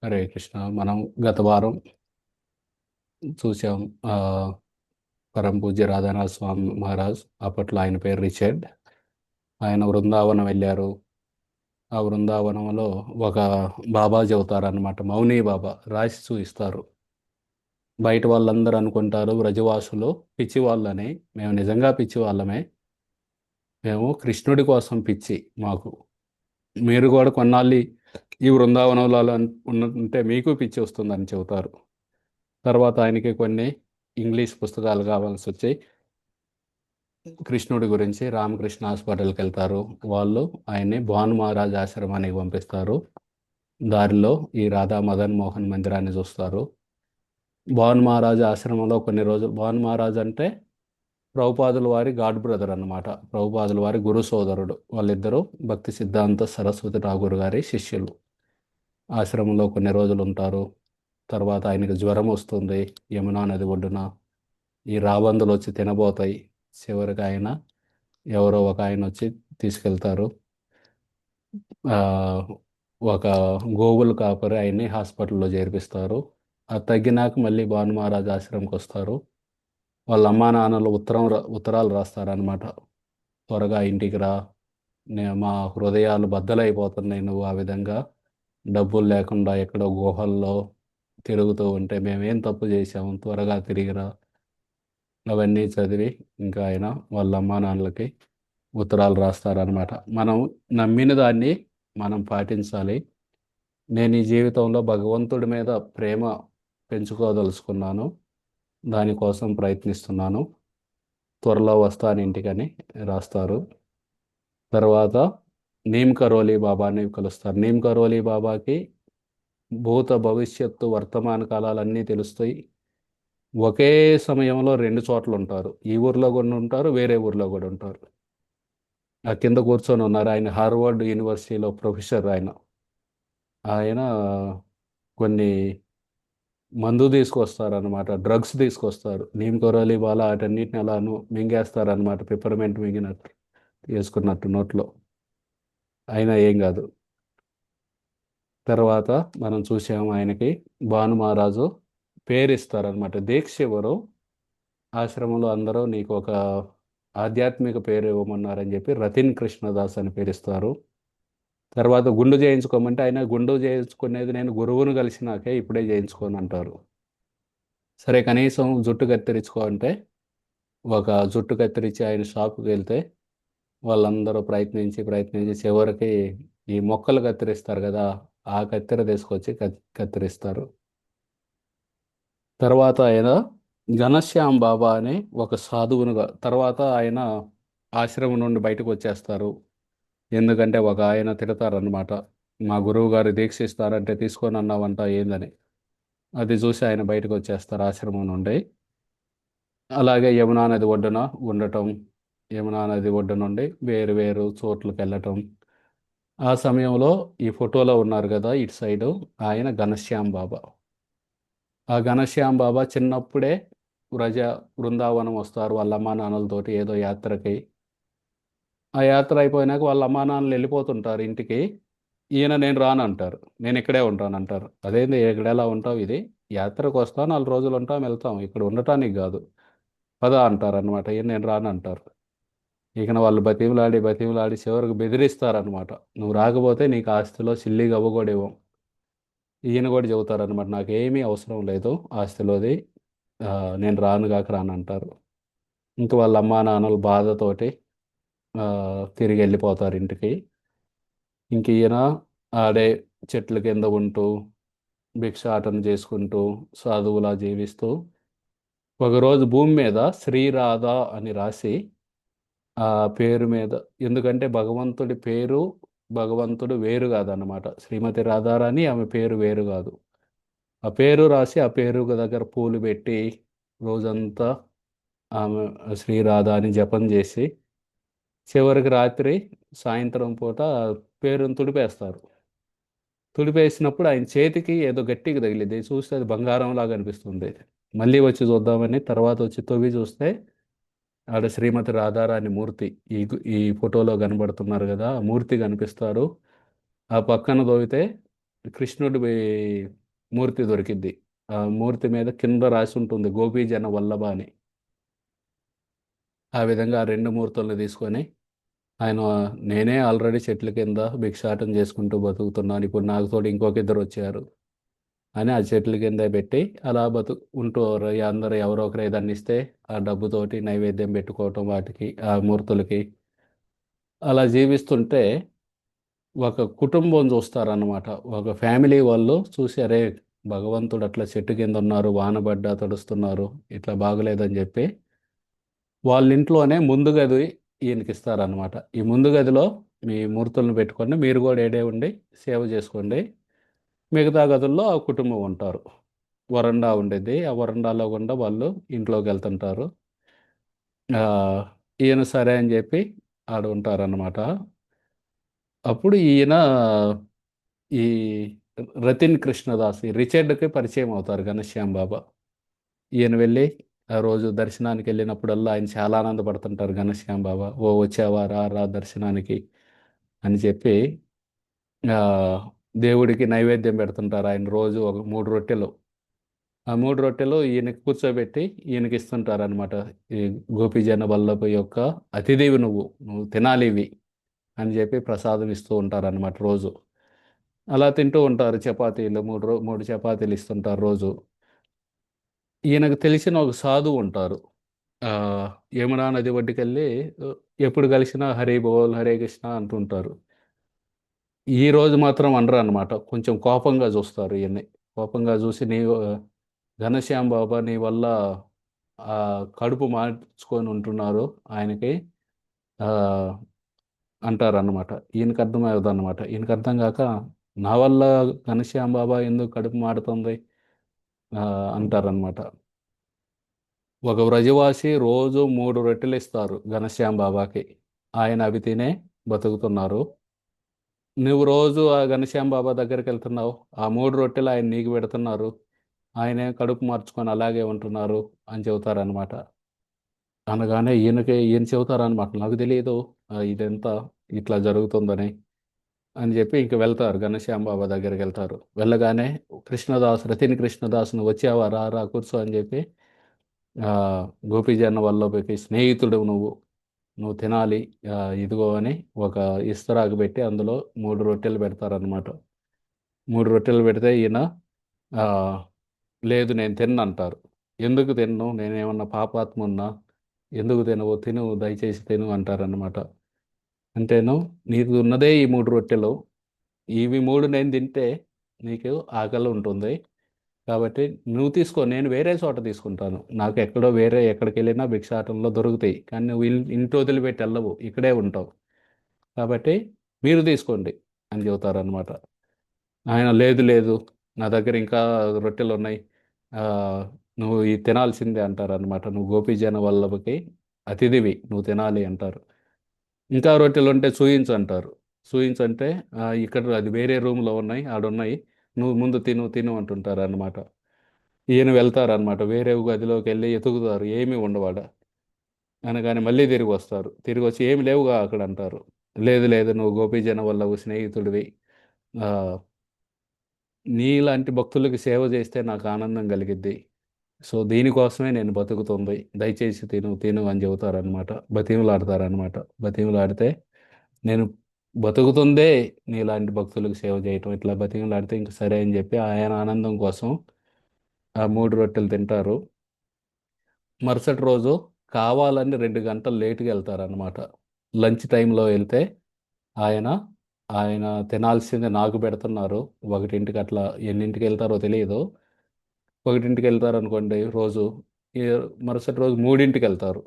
హరే కృష్ణ. మనం గత వారం చూసాం. ఆ, పరమ పూజ్య రాధానాథ స్వామి మహారాజ్, అప్పట్లో ఆయన పేరు రిచర్డ్. ఆయన బృందావనం వెళ్ళారు. ఆ బృందావనంలో ఒక బాబా చెబుతారనమాట, మౌని బాబా రాసి చూపిస్తారు. బయట వాళ్ళందరూ అనుకుంటారు బ్రజవాసులు పిచ్చి వాళ్ళని. మేము నిజంగా పిచ్చి వాళ్ళమే. మేము కృష్ణుడి కోసం పిచ్చి మాకు. మీరు కూడా కొన్నాళ్ళు ఈ బృందావనంలో ఉంటే మీకు పిచ్చి వస్తుందని చెబుతారు. తర్వాత ఆయనకి కొన్ని ఇంగ్లీష్ పుస్తకాలు కావాల్సి వచ్చాయి. కృష్ణుడి గురించి రామకృష్ణ హాస్పిటల్కి వెళ్తారు. వాళ్ళు ఆయన్ని భాను మహారాజ్ ఆశ్రమానికి పంపిస్తారు. దారిలో ఈ రాధా మదన్ మోహన్ మందిరాన్ని చూస్తారు. భాను మహారాజ్ ఆశ్రమంలో కొన్ని రోజులు. భాను మహారాజ్ అంటే ప్రభుపాదుల వారి గాడ్ బ్రదర్ అన్నమాట. ప్రభుపాదుల వారి గురు సోదరుడు. వాళ్ళిద్దరూ భక్తి సిద్ధాంత సరస్వతి ఠాగూర్ గారి శిష్యులు. ఆశ్రమంలో కొన్ని రోజులు ఉంటారు. తర్వాత ఆయనకు జ్వరం వస్తుంది. యమునా నది ఒడ్డున ఈ రాబందులు వచ్చి తినబోతాయి. చివరికి ఆయన ఎవరో ఒక ఆయన వచ్చి తీసుకెళ్తారు. ఆ, ఒక గోవులు కాపరి ఆయన్ని హాస్పిటల్లో చేర్పిస్తారు. అది తగ్గినాక మళ్ళీ భాను మహారాజ్ ఆశ్రమంకి వస్తారు. వాళ్ళ అమ్మా నాన్నలు ఉత్తరాలు రాస్తారనమాట. త్వరగా ఇంటికి రా, మా హృదయాలు బద్దలైపోతున్నాయి, నువ్వు ఆ విధంగా డబ్బులు లేకుండా ఎక్కడో గుహల్లో తిరుగుతూ ఉంటే మేమేం తప్పు చేశాము, త్వరగా తిరిగిరా. అవన్నీ చదివి ఇంకా ఆయన వాళ్ళ అమ్మా నాన్నలకి ఉత్తరాలు రాస్తారనమాట. మనం నమ్మిన దాన్ని మనం పాటించాలి. నేను ఈ జీవితంలో భగవంతుడి మీద ప్రేమ పెంచుకోదలుచుకున్నాను. దానికోసం ప్రయత్నిస్తున్నాను. త్వరలో వస్తాను ఇంటికని రాస్తారు. తర్వాత నీమ్ కరోలి బాబాని కలుస్తారు. నీమ్ కరోలి బాబాకి భూత భవిష్యత్తు వర్తమాన కాలాలన్నీ తెలుస్తాయి. ఒకే సమయంలో రెండు చోట్ల ఉంటారు. ఈ ఊర్లో కూడా ఉంటారు, వేరే ఊర్లో కూడా ఉంటారు. ఆ కింద కూర్చొని ఉన్నారు. ఆయన హార్వర్డ్ యూనివర్సిటీలో ప్రొఫెసర్. ఆయన ఆయన కొన్ని మందు తీసుకొస్తారనమాట, డ్రగ్స్ తీసుకొస్తారు. నీమ్ కొరాలి బాల వాటన్నిటిని అలాను మింగేస్తారనమాట, పిప్పర్మెంట్ మింగినట్టు వేసుకున్నట్టు నోట్లో. అయినా ఏం కాదు. తర్వాత మనం చూసాము ఆయనకి భాను మహారాజు పేరు ఇస్తారనమాట. దీక్ష ఎవరు ఆశ్రమంలో అందరూ నీకు ఒక ఆధ్యాత్మిక పేరు ఇవ్వమన్నారని చెప్పి రతిన్ కృష్ణదాస్ అని పేరిస్తారు. తర్వాత గుండు చేయించుకోమంటే ఆయన గుండు చేయించుకునేది నేను గురువును కలిసినాకే, ఇప్పుడే చేయించుకోను అంటారు. సరే కనీసం జుట్టు కత్తిరించుకో అంటే ఒక జుట్టు కత్తిరించి ఆయన షాపుకి వెళ్తే వాళ్ళందరూ ప్రయత్నించి చివరికి ఈ మొక్కలు కత్తిరిస్తారు కదా, ఆ కత్తెర తీసుకొచ్చి కత్తిరిస్తారు. తర్వాత ఆయన ఘనశ్యామ్ బాబా అని ఒక సాధువునుగా, తర్వాత ఆయన ఆశ్రమం నుండి బయటకు వచ్చేస్తారు. ఎందుకంటే ఒక ఆయన తిడతారనమాట, మా గురువు గారు దీక్ష ఇస్తారంటే తీసుకొని అన్నావంట ఏందని. అది చూసి ఆయన బయటకు వచ్చేస్తారు ఆశ్రమం నుండి. అలాగే యమునా నది ఒడ్డున ఉండటం, యమునా నది ఒడ్డు నుండి వేరు వేరు చోట్లకు వెళ్ళటం. ఆ సమయంలో ఈ ఫోటోలో ఉన్నారు కదా ఇటు సైడు, ఆయన ఘనశ్యామ్ బాబా. ఆ ఘనశ్యామ్ బాబా చిన్నప్పుడే వ్రజ బృందావనం వస్తారు వాళ్ళ అమ్మా నాన్నలతోటి ఏదో యాత్రకి. ఆ యాత్ర అయిపోయినాక వాళ్ళ అమ్మా నాన్నలు వెళ్ళిపోతుంటారు ఇంటికి. ఈయన నేను రాను అంటారు. నేను ఇక్కడే ఉంటాను అంటారు. అదేంది ఇక్కడ ఎలా ఉంటావు, ఇది యాత్రకు వస్తాం, 4 రోజులు ఉంటాం, వెళ్తాం, ఇక్కడ ఉండటానికి కాదు, పద అంటారు అనమాట. ఈయన నేను రాను అంటారు. ఇక వాళ్ళు బతిమలాడి చివరికి బెదిరిస్తారనమాట. నువ్వు రాకపోతే నీకు ఆస్తిలో సిల్లిగా అవ్వకూడేమో. ఈయన కూడా చెబుతారనమాట, నాకేమీ అవసరం లేదు ఆస్తిలోది, ఆ, నేను రానుగాక రానంటారు. ఇంక వాళ్ళ అమ్మా నాన్నలు బాధతోటి ఆ, తిరిగి వెళ్ళిపోతారు ఇంటికి. ఇంక ఈయన ఆడే చెట్ల కింద ఉంటూ భిక్షాటన చేసుకుంటూ సాధువులా జీవిస్తూ ఒకరోజు భూమి మీద శ్రీరాధ అని రాసి ఆ పేరు మీద, ఎందుకంటే భగవంతుడి పేరు, భగవంతుడు వేరు కాదన్నమాట. శ్రీమతి రాధారాణి ఆమె పేరు వేరు కాదు. ఆ పేరు రాసి ఆ పేరు దగ్గర పూలు పెట్టి రోజంతా ఆమె శ్రీరాధ అని జపం చేసి చివరికి రాత్రి సాయంత్రం పూట పేరును తుడిపేస్తారు. తుడిపేసినప్పుడు ఆయన చేతికి ఏదో గట్టిగా తగిలింది. చూస్తే అది బంగారం లాగా అనిపిస్తుంది. మళ్ళీ వచ్చి చూద్దామని తర్వాత వచ్చి తవ్వి చూస్తే ఆడ శ్రీమతి రాధారాణి మూర్తి, ఈ ఫోటోలో కనబడుతున్నారు కదా, ఆ మూర్తి కనిపిస్తారు. ఆ పక్కన తవ్వితే కృష్ణుడి మూర్తి దొరికిద్ది. ఆ మూర్తి మీద కింద రాసి ఉంటుంది గోపీజన వల్లభ అని. ఆ విధంగా ఆ రెండు మూర్తుల్ని తీసుకొని ఆయన, నేనే ఆల్రెడీ చెట్ల కింద భిక్షాటన చేసుకుంటూ బతుకుతున్నాను, ఇప్పుడు నాకు తోడు ఇంకొక ఇద్దరు వచ్చారు అని ఆ చెట్ల కింద పెట్టి అలా ఉంటూ అందరూ ఎవరో ఒకరు ఏదన్నా ఇస్తే ఆ డబ్బుతోటి నైవేద్యం పెట్టుకోవటం వాటికి, ఆ మూర్తులకి, అలా జీవిస్తుంటే ఒక కుటుంబం చూస్తారన్నమాట. ఒక ఫ్యామిలీ వాళ్ళు చూసి, అరే భగవంతుడు అట్లా చెట్టు కింద ఉన్నారు, వానబడ్డా తడుస్తున్నారు, ఇట్లా బాగలేదని చెప్పి వాళ్ళ ఇంట్లోనే ముందు గది ఈయనకి ఇస్తారనమాట. ఈ ముందు గదిలో మీ మూర్తులను పెట్టుకొని మీరు కూడా ఏడే ఉండి సేవ చేసుకోండి. మిగతా గదుల్లో ఆ కుటుంబం ఉంటారు. వరండా ఉండేది. ఆ వరండాలో గుండా వాళ్ళు ఇంట్లోకి వెళ్తుంటారు. ఆ, ఈయన సరే అని చెప్పి ఆడ ఉంటారన్నమాట. అప్పుడు ఈయన ఈ రతిన్ కృష్ణదాస్, ఈ రిచర్డ్కి పరిచయం అవుతారు ఘనశ్యామ్ బాబా. ఈయన వెళ్ళి ఆ రోజు దర్శనానికి వెళ్ళినప్పుడల్లా ఆయన చాలా ఆనందపడుతుంటారు ఘనశ్యామ్ బాబా. ఓ వచ్చావా, రా రా దర్శనానికి అని చెప్పి ఆ, దేవుడికి నైవేద్యం పెడుతుంటారు. ఆయన రోజు ఒక 3 రొట్టెలు, ఆ 3 రొట్టెలు ఈయనకి కూర్చోబెట్టి ఈయనకి ఇస్తుంటారు అనమాట. ఈ గోపీజన వల్లభ యొక్క అతిథివి నువ్వు, నువ్వు తినాలి ఇవి అని చెప్పి ప్రసాదం ఇస్తూ ఉంటారు అనమాట రోజు. అలా తింటూ ఉంటారు చపాతీలు, మూడు చపాతీలు ఇస్తుంటారు రోజు. ఈయనకు తెలిసిన ఒక సాధువు ఉంటారు. ఆ, యమునా నది ఒడ్డుకెళ్ళి ఆ, ఎప్పుడు కలిసినా హరి బోల్ హరే కృష్ణ అంటుంటారు. ఈ రోజు మాత్రం అనరు అనమాట. కొంచెం కోపంగా చూస్తారు ఈయన్ని. కోపంగా చూసి, నీ ఘనశ్యామ్ బాబా నీ వల్ల ఆ కడుపు మార్చుకొని ఉంటున్నారు ఆయనకి ఆ, అంటారన్నమాట. ఈయనకి అర్థమవుతుంది అనమాట. ఈయనకి అర్థం కాక, నా వల్ల ఘనశ్యామ్ బాబా ఎందుకు కడుపు మాడుతుంది ఆ, అంటారనమాట. ఒక వ్రజవాసి రోజు 3 రొట్టెలు ఇస్తారు ఘనశ్యామ్ బాబాకి. ఆయన అవి తినే బతుకుతున్నారు. నువ్వు రోజు ఆ ఘనశ్యామ్ బాబా దగ్గరికి వెళ్తున్నావు, ఆ 3 రొట్టెలు ఆయన నీకు పెడుతున్నారు, ఆయనే కడుపు మార్చుకొని అలాగే ఉంటున్నారు అని చెబుతారనమాట. అనగానే ఈయన చెబుతారనమాట, నాకు తెలియదు ఇదంతా ఇట్లా జరుగుతుందని అని చెప్పి ఇంక వెళ్తారు ఘనశ్యామ్ బాబా దగ్గరికి వెళ్తారు. వెళ్ళగానే కృష్ణదాస్, రతిని కృష్ణదాస్, నువ్వు వచ్చావా, రా రా కూర్చో అని చెప్పి ఆ, గోపీజన వల్లభకి స్నేహితుడు నువ్వు, నువ్వు తినాలి ఇదిగో అని ఒక ఇస్తరాకు పెట్టి అందులో 3 రొట్టెలు పెడతారనమాట. 3 రొట్టెలు పెడితే ఈయన ఆ, లేదు నేను తిన్ను అంటారు. ఎందుకు తిన్ను, నేనేమన్నా పాపాత్మ ఉన్నా, ఎందుకు తినవు, తిను దయచేసి తిను అంటారనమాట. అంటేను, నీకు ఉన్నదే ఈ 3 రొట్టెలు, ఇవి మూడు నేను తింటే నీకు ఆకలి ఉంటుంది, కాబట్టి నువ్వు తీసుకో, నేను వేరే చోట తీసుకుంటాను, నాకు ఎక్కడో వేరే ఎక్కడికి వెళ్ళినా భిక్షాటనలో దొరుకుతాయి, కానీ నువ్వు ఇంటి వదిలిపెట్టి వెళ్ళవు, ఇక్కడే ఉంటావు, కాబట్టి మీరు తీసుకోండి అని చెబుతారనమాట. ఆయన లేదు లేదు, నా దగ్గర ఇంకా రొట్టెలు ఉన్నాయి, ఆ, నువ్వు ఈ తినాల్సిందే అంటారనమాట. నువ్వు గోపీజన వల్లభకి అతిథివి, నువ్వు తినాలి అంటారు. ఇంకా రొట్టెలు ఉంటే చూయించు అంటారు. చూయించు అంటే, ఇక్కడ అది వేరే రూమ్లో ఉన్నాయి, ఆడున్నాయి, నువ్వు ముందు తిను తిను అంటుంటారు అనమాట. ఈయన వెళ్తారనమాట, వేరే గదిలోకి వెళ్ళి ఎతుకుతారు, ఏమీ ఉండవాడ. అనగానే మళ్ళీ తిరిగి వస్తారు, తిరిగి వచ్చి ఏమి లేవుగా అక్కడ అంటారు. లేదు లేదు, నువ్వు గోపీజన వల్లభ స్నేహితుడివి, ఆ, నీలాంటి భక్తులకి సేవ చేస్తే నాకు ఆనందం కలిగిద్ది, సో దీనికోసమే నేను బతుకుతుంది, దయచేసి తిను తిను అని చెబుతారనమాట. బతిమలాడతారనమాట. బతిమలాడితే, నేను బతుకుతుందే నీలాంటి భక్తులకు సేవ చేయటం, ఇట్లా బతిమలాడితే ఇంక సరే అని చెప్పి ఆయన ఆనందం కోసం ఆ 3 రొట్టెలు తింటారు. మరుసటి రోజు కావాలని 2 గంటలు లేటుగా వెళ్తారనమాట. లంచ్ టైంలో వెళ్తే ఆయన ఆయన తినాల్సింది నాకు పెడుతున్నారు. 1ంటికి అట్లా, ఎన్నింటికి వెళ్తారో తెలియదు. 1ంటికి వెళ్తారు అనుకోండి రోజు, ఈ మరుసటి రోజు 3ంటికి వెళ్తారు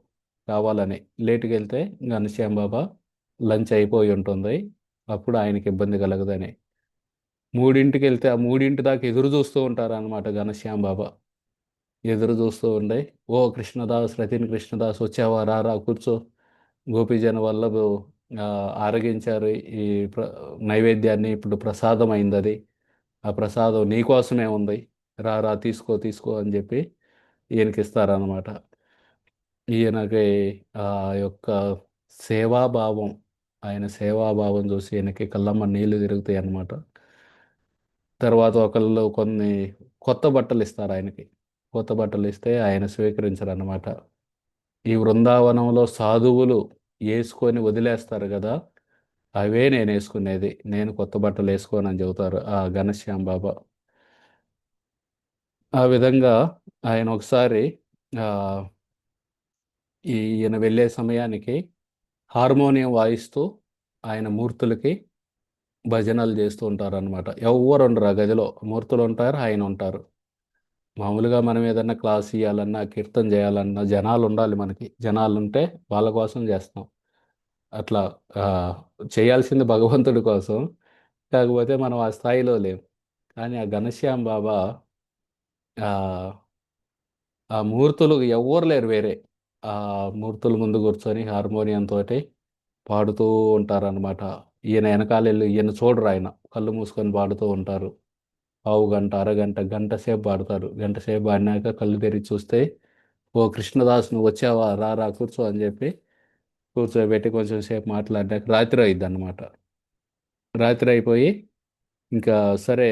కావాలని. లేటుగా వెళ్తే ఘనశ్యామ్ బాబా లంచ్ అయిపోయి ఉంటుంది, అప్పుడు ఆయనకి ఇబ్బంది కలగదని. 3ంటికి వెళ్తే ఆ 3ంటి దాకా ఎదురు చూస్తూ ఉంటారు అనమాట ఘనశ్యామ్ బాబా. ఎదురు చూస్తూ ఉండే, ఓ కృష్ణదాస్, రతిన్ కృష్ణదాస్ వచ్చావా, రా రా కూర్చో, గోపీజన వల్ల ఆ, ఆరగించారు ఈ ప్ర నైవేద్యాన్ని, ఇప్పుడు ప్రసాదం అయింది అది, ఆ ప్రసాదం నీకోసమే ఉంది, రా రా తీసుకో తీసుకో అని చెప్పి ఈయనకి ఇస్తారనమాట. ఈయనకి ఆ యొక్క సేవాభావం, ఆయన సేవాభావం చూసి ఈయనకి కళ్ళమ్మ నీళ్లు తిరుగుతాయి అన్నమాట. తర్వాత ఒకళ్ళు కొన్ని కొత్త బట్టలు ఇస్తారు ఆయనకి. కొత్త బట్టలు ఇస్తే ఆయన స్వీకరించరన్నమాట. ఈ బృందావనంలో సాధువులు ఏసుకొని వదిలేస్తారు గదా! అవే నేనేసుకునేది. నేను కొత్త బట్టలేసుకోనని చెబుతారు ఆ ఘనశ్యామ్ బాబా. ఆ విధంగా ఆయన ఒకసారి ఆహ్, ఈయన వెళ్ళే సమయానికి హార్మోనియం వాయిస్తూ ఆయన మూర్తులకి భజనలు చేస్తూ ఉంటారనమాట. ఎవ్వరుండరు ఆ గదిలో. మూర్తులుంటారు, ఆయనుంటారు. మామూలుగా మనం ఏదన్నా క్లాస్ ఇయ్యాలన్నా, కీర్తన చేయాలన్నా జనాలుండాలి మనకి. జనాలుంటే వాళ్ళ కోసం చేస్తాం. అట్లా ఆహ్, చేయాల్సింది భగవంతుడి కోసం. కాకపోతే మనం ఆ స్థాయిలో లేము. కానీ ఆ ఘనశ్యామ్ బాబా ఆహ్, ఆ మూర్తులు ఎవ్వరు లేరు వేరే. ఆ మూర్తుల ముందు కూర్చొని హార్మోనియం తోటి పాడుతూ ఉంటారనమాట. ఈయన ఎనకాలెళ్ళి ఈయన చూడరాయన. కళ్ళు మూసుకొని పాడుతూ ఉంటారు. పావుగంట, అరగంట, గంట సేపు పాడతారు. గంట సేపు పాడినాక కళ్ళు తెరిచి చూస్తే, "ఓ కృష్ణదాస్ నువ్వొచ్చావా? రా రా కూర్చో" అని చెప్పి కూర్చోబెట్టి కొంచెం సేపు మాట్లాడ్డాక రాత్రి అయిద్దనమాట. రాత్రి అయిపోయి ఇంకా సరే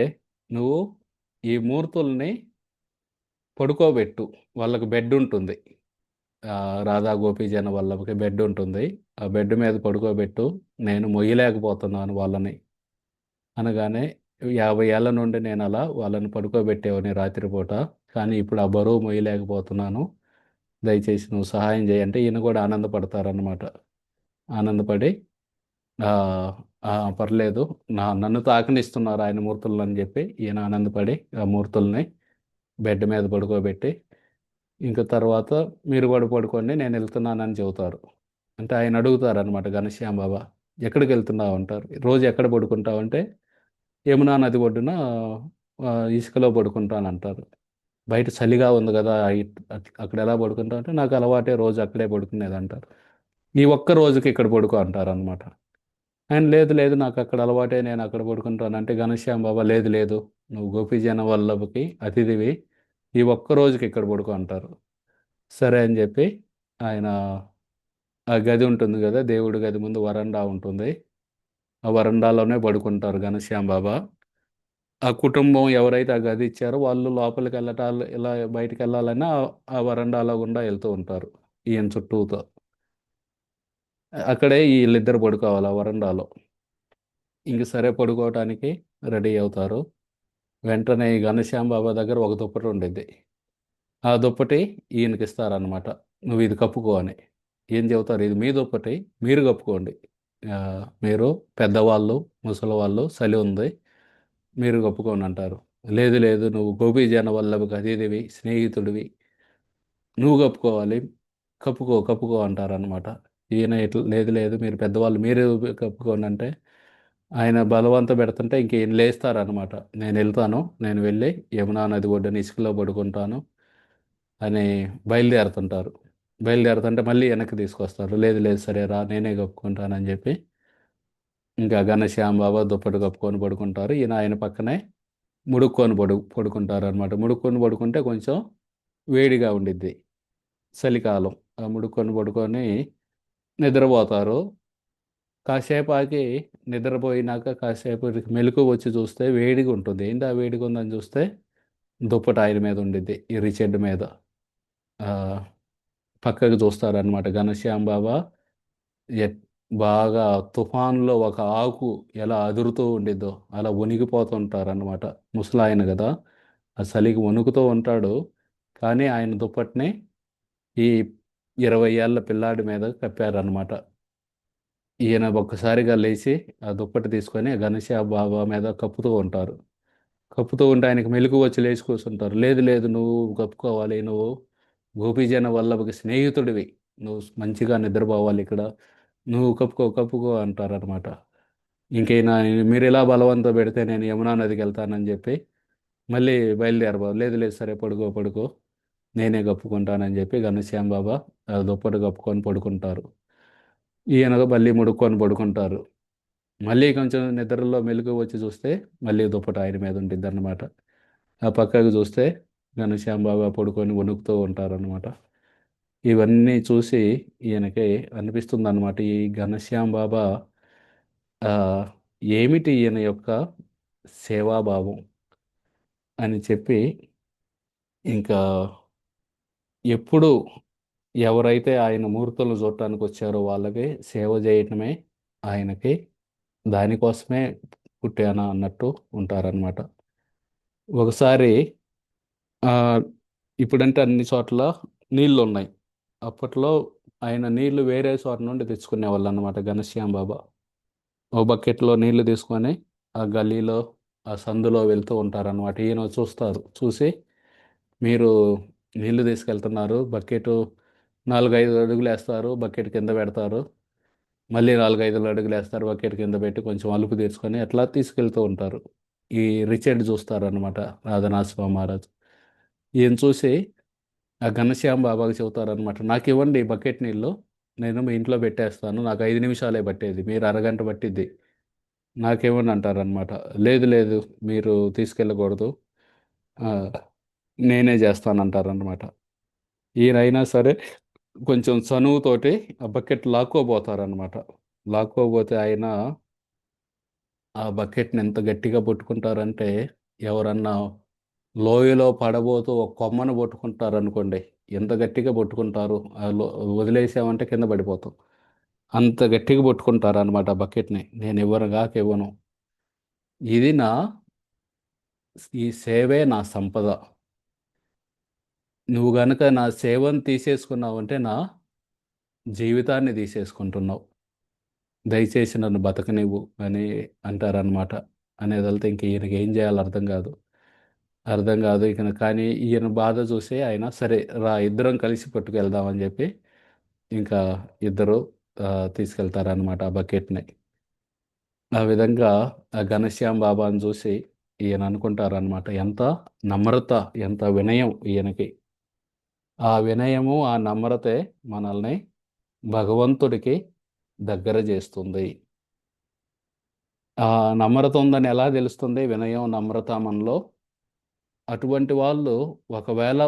నువ్వు ఈ మూర్తుల్ని పడుకోబెట్టు. వాళ్ళకి బెడ్డుంటుంది. రాధా గోపీజన వల్లభకి బెడ్డుంటుంది. ఆ బెడ్ మీద పడుకోబెట్టు. నేను మొయ్యలేకపోతున్నాను వాళ్ళని. అనగానే 50 ఏళ్ల నుండి నేనలా వాళ్ళని పడుకోబెట్టేవాడిని రాత్రిపూట. కానీ ఇప్పుడు ఆ బరువు మొయ్యలేకపోతున్నాను. దయచేసి నువ్వు సహాయం చేయి అంటే ఈయన కూడా ఆనందపడతారనమాట. ఆనందపడి ఆహ్, ఆ! పర్లేదు. నన్ను తాకనిస్తున్నారు ఆయన మూర్తులని చెప్పి ఈయన ఆనందపడి ఆ మూర్తుల్ని బెడ్ మీద పడుకోబెట్టి, ఇంక తర్వాత మీరు కూడా పడుకోండి నేనెళ్తున్నానని చెబుతారు. అంటే ఆయన అడుగుతారనమాట ఘనశ్యామ్ బాబా. "ఎక్కడికెళ్తున్నావు?" అంటారు. "రోజు ఎక్కడ పడుకుంటావంటే" యమునా నది ఒడ్డున ఇసుకలో పడుకుంటానంటారు. బయట చలిగా ఉంది గదా! అక్కడెలా పడుకుంటావు అంటే, నాకు అలవాటే రోజు అక్కడే పడుకునేదంటారు. ఈ ఒక్క రోజుకి ఇక్కడ పడుకో అంటారనమాట. ఆయన లేదు లేదు నాకక్కడ అలవాటే నేనక్కడ పడుకుంటానంటే, ఘనశ్యామ్ బాబా లేదు లేదు నువ్వు గోపీజన వల్లభకి అతిథివి. ఈ ఒక్క రోజుకి ఇక్కడ పడుకో అంటారు. సరే అని జెప్పి ఆయన ఆ గది ఉంటుంది గదా! దేవుడి గది ముందు వరండా ఉంటుంది. ఆ వరండాలోనే పడుకుంటారు ఘనశ్యామ్ బాబా. ఆ కుటుంబం ఎవరైతే ఆ గది ఇచ్చారో వాళ్ళు లోపలికెళ్ళటాలు ఇలా బయటికెళ్ళాలన్నా ఆ వరండాలో గుండా ఎళ్తూ ఉంటారు. ఈయన చుట్టూతా. అక్కడే ఈళ్ళిద్దరు పడుకోవాలి ఆ వరండాలో. ఇంక సరే పడుకోవటానికి రెడీ అవుతారు. వెంటనే ఈ ఘనశ్యామ్ బాబా దగ్గర ఒక దుప్పటి ఉండిద్ది. ఆ దుప్పటి ఈయనకిస్తారనమాట. "నువ్వు ఇది కప్పుకో" అని. ఈయన చెబుతారు, "ఇది మీ దుప్పటి. మీరు కప్పుకోండి. మీరు పెద్దవాళ్ళు, ముసలివాళ్ళు చలి ఉంది. మీరు కప్పుకోండి" అంటారు. "లేదు లేదు నువ్వు గోపీజన వల్లభకి అతిథివి, స్నేహితుడివి. నువ్వు కప్పుకోవాలి. కప్పుకో, కప్పుకో" అంటారనమాట. ఈయన ఇట్లా "లేదు లేదు మీరు పెద్దవాళ్ళు మీరు కప్పుకోండి" అంటే ఆయన బలవంత పెడుతుంటే ఇంక ఈయన లేస్తారనమాట. "నేనెళ్తాను. నేను వెళ్ళి యమునా నది ఒడ్డున ఇసుకలో పడుకుంటాను" అని బయలుదేరుతుంటారు. బయలుదేరుతుంటే మళ్ళీ వెనక్కి తీసుకొస్తారు. "లేదు లేదు సరే రా నేనే కప్పుకుంటానని" చెప్పి ఇంకా ఘనశ్యామ్ బాబా దుప్పటి కప్పుకొని పడుకుంటారు. ఈయన ఆయన పక్కనే ముడుక్కొని పడుకుంటారనమాట. ముడుక్కొని పడుకుంటే కొంచెం వేడిగా ఉండిద్ది. చలికాలం. ఆ ముడుక్కొని పడుకొని నిద్రపోతారు. కాసేపాగి నిద్రపోయినాక కాసేపటికి మెలుకువ వచ్చి చూస్తే వేడిగుంటుంది. ఏంది ఆ వేడిగుందని చూస్తే దుప్పటి ఆయన మీద ఉండిద్ది. ఈ రిచెడ్ మీద. ఆహ్, పక్కకి చూస్తారనమాట. ఘనశ్యామ్ బాబా ఎట్ బాగా తుఫాన్‌లో ఒక ఆకు ఎలా అదురుతూ ఉండిద్దో అలా వణికిపోతుంటారనమాట. ముసలాయన గదా! ఆ చలికి వణుకుతూ ఉంటాడు. కానీ ఆయన దుప్పటిని ఈ 20 ఏళ్ల పిల్లాడి మీద కప్పారనమాట. ఈయన ఒక్కసారిగా లేచి ఆ దుప్పటి తీసుకొని ఘనశ్యామ్ బాబా మీద కప్పుతూ ఉంటారు. కప్పుతూ ఉంటే ఆయనకి మెలుకువ వచ్చి లేచి కూర్చుంటారు. "లేదు లేదు నువ్వు కప్పుకోవాలి. నువ్వు గోపీజన వల్లభకి స్నేహితుడివి. నువ్వు మంచిగా నిద్రపోవాలి ఇక్కడ. నువ్వు కప్పుకో, కప్పుకో" అంటారనమాట. ఇంకైనా "మీరిలా బలవంత పెడితే నేను యమునా నదికెళ్తానని" చెప్పి మళ్ళీ "లేదు లేదు సరే పడుకో, పడుకో. నేనే కప్పుకుంటానని" చెప్పి ఘనశ్యామ్ బాబా ఆ దుప్పటి కప్పుకొని పడుకుంటారు. ఈయన మళ్ళీ ముడుక్కొని పడుకుంటారు. మళ్ళీ కొంచెం నిద్రలో మెలుకువ వచ్చి చూస్తే మళ్ళీ దుప్పటి ఆయన మీద ఉండిద్దనమాట. ఆ పక్కకు చూస్తే ఘనశ్యామ్ బాబా పడుకొని వణుకుతూ ఉంటారనమాట. ఇవన్నీ చూసి ఈయనకి అనిపిస్తుందనమాట. ఈ ఘనశ్యామ్ బాబా ఆహ్, ఏమిటి ఈయన యొక్క సేవాభావం? అని చెప్పి ఇంకా ఎప్పుడు ఎవరైతే ఆయన మూర్తులను చూడటానికి వచ్చారో వాళ్ళకి సేవ చేయటమే ఆయనకి దానికోసమే పుట్టానా అన్నట్టు ఉంటారనమాట. ఒకసారి ఆ, ఇప్పుడంటే అన్ని చోట్ల నీళ్లు ఉన్నాయి. అప్పట్లో ఆయన నీళ్లు వేరే చోట నుండి తెచ్చుకునేవాళ్ళు అనమాట ఘనశ్యామ్ బాబా. ఓ బకెట్లో నీళ్లు తీసుకొని ఆ గల్లీలో ఆ సందులో వెళ్తూ ఉంటారనమాట. ఈయన చూస్తారు. చూసి మీరు నీళ్లు తీసుకెళ్తున్నారు, బకెట్ 4-5 అడుగులు వేస్తారు, బకెట్ కింద పెడతారు, మళ్ళీ 4-5 అడుగులు వేస్తారు, బకెట్ కింద పెట్టి కొంచెం అలుపు తీర్చుకొని అట్లా తీసుకెళ్తూ ఉంటారు. ఈ రిచర్డ్ చూస్తారనమాట రాధనాథ స్వామి మహారాజ్. ఈయన చూసి ఆ ఘనశ్యామ్ బాబాకి చెబుతారనమాట, నాకు ఇవ్వండి ఈ బకెట్ నీళ్ళు, నేను మీ ఇంట్లో పెట్టేస్తాను, నాకు 5 నిమిషాలే పట్టేది, మీరు అరగంట పట్టిద్ది, నాకేమని అంటారనమాట. లేదు లేదు, మీరు తీసుకెళ్ళకూడదు, ఆ, నేనే చేస్తానంటారనమాట. ఈయనైనా సరే కొంచెం చనువుతోటి ఆ బకెట్ లాక్కోబోతారనమాట. లాక్కోబోతే ఆయన ఆ బకెట్ని ఎంత గట్టిగా పట్టుకుంటారంటే, ఎవరన్నా లోయలో పడబోతూ ఒక కొమ్మను పట్టుకుంటారనుకోండి, ఎంత గట్టిగా పట్టుకుంటారు, ఆ వదిలేసామంటే కింద పడిపోతాం, అంత గట్టిగా పట్టుకుంటారనమాట ఆ బకెట్ని. నేను ఇవ్వనుగాక ఇవ్వను, ఇది ఈ సేవే నా సంపద, నువ్వు గనక నా సేవను తీసేసుకున్నావంటే నా జీవితాన్ని తీసేసుకుంటున్నావు, దయచేసి నన్ను బతకనివ్వు అని అంటారనమాట. అనేదలితే ఇంక ఈయనకి ఏం చేయాలో అర్థం కాదు ఇక. కానీ ఈయన బాధ చూసి ఆయన సరే రా ఇద్దరం కలిసి పట్టుకెళ్దామని చెప్పి ఇంకా ఇద్దరు తీసుకెళ్తారనమాట ఆ బకెట్ని. ఆ విధంగా ఆ ఘనశ్యామ్ బాబాను చూసి ఈయన అనుకుంటారనమాట, ఎంత నమ్రత, ఎంత వినయం ఈయనకి. ఆ వినయము ఆ నమ్రతే మనల్ని భగవంతుడికి దగ్గర చేస్తుంది. ఆ నమ్రత ఉందని ఎలా తెలుస్తుంది, వినయం నమ్రత మనలో? అటువంటి వాళ్ళు ఒకవేళ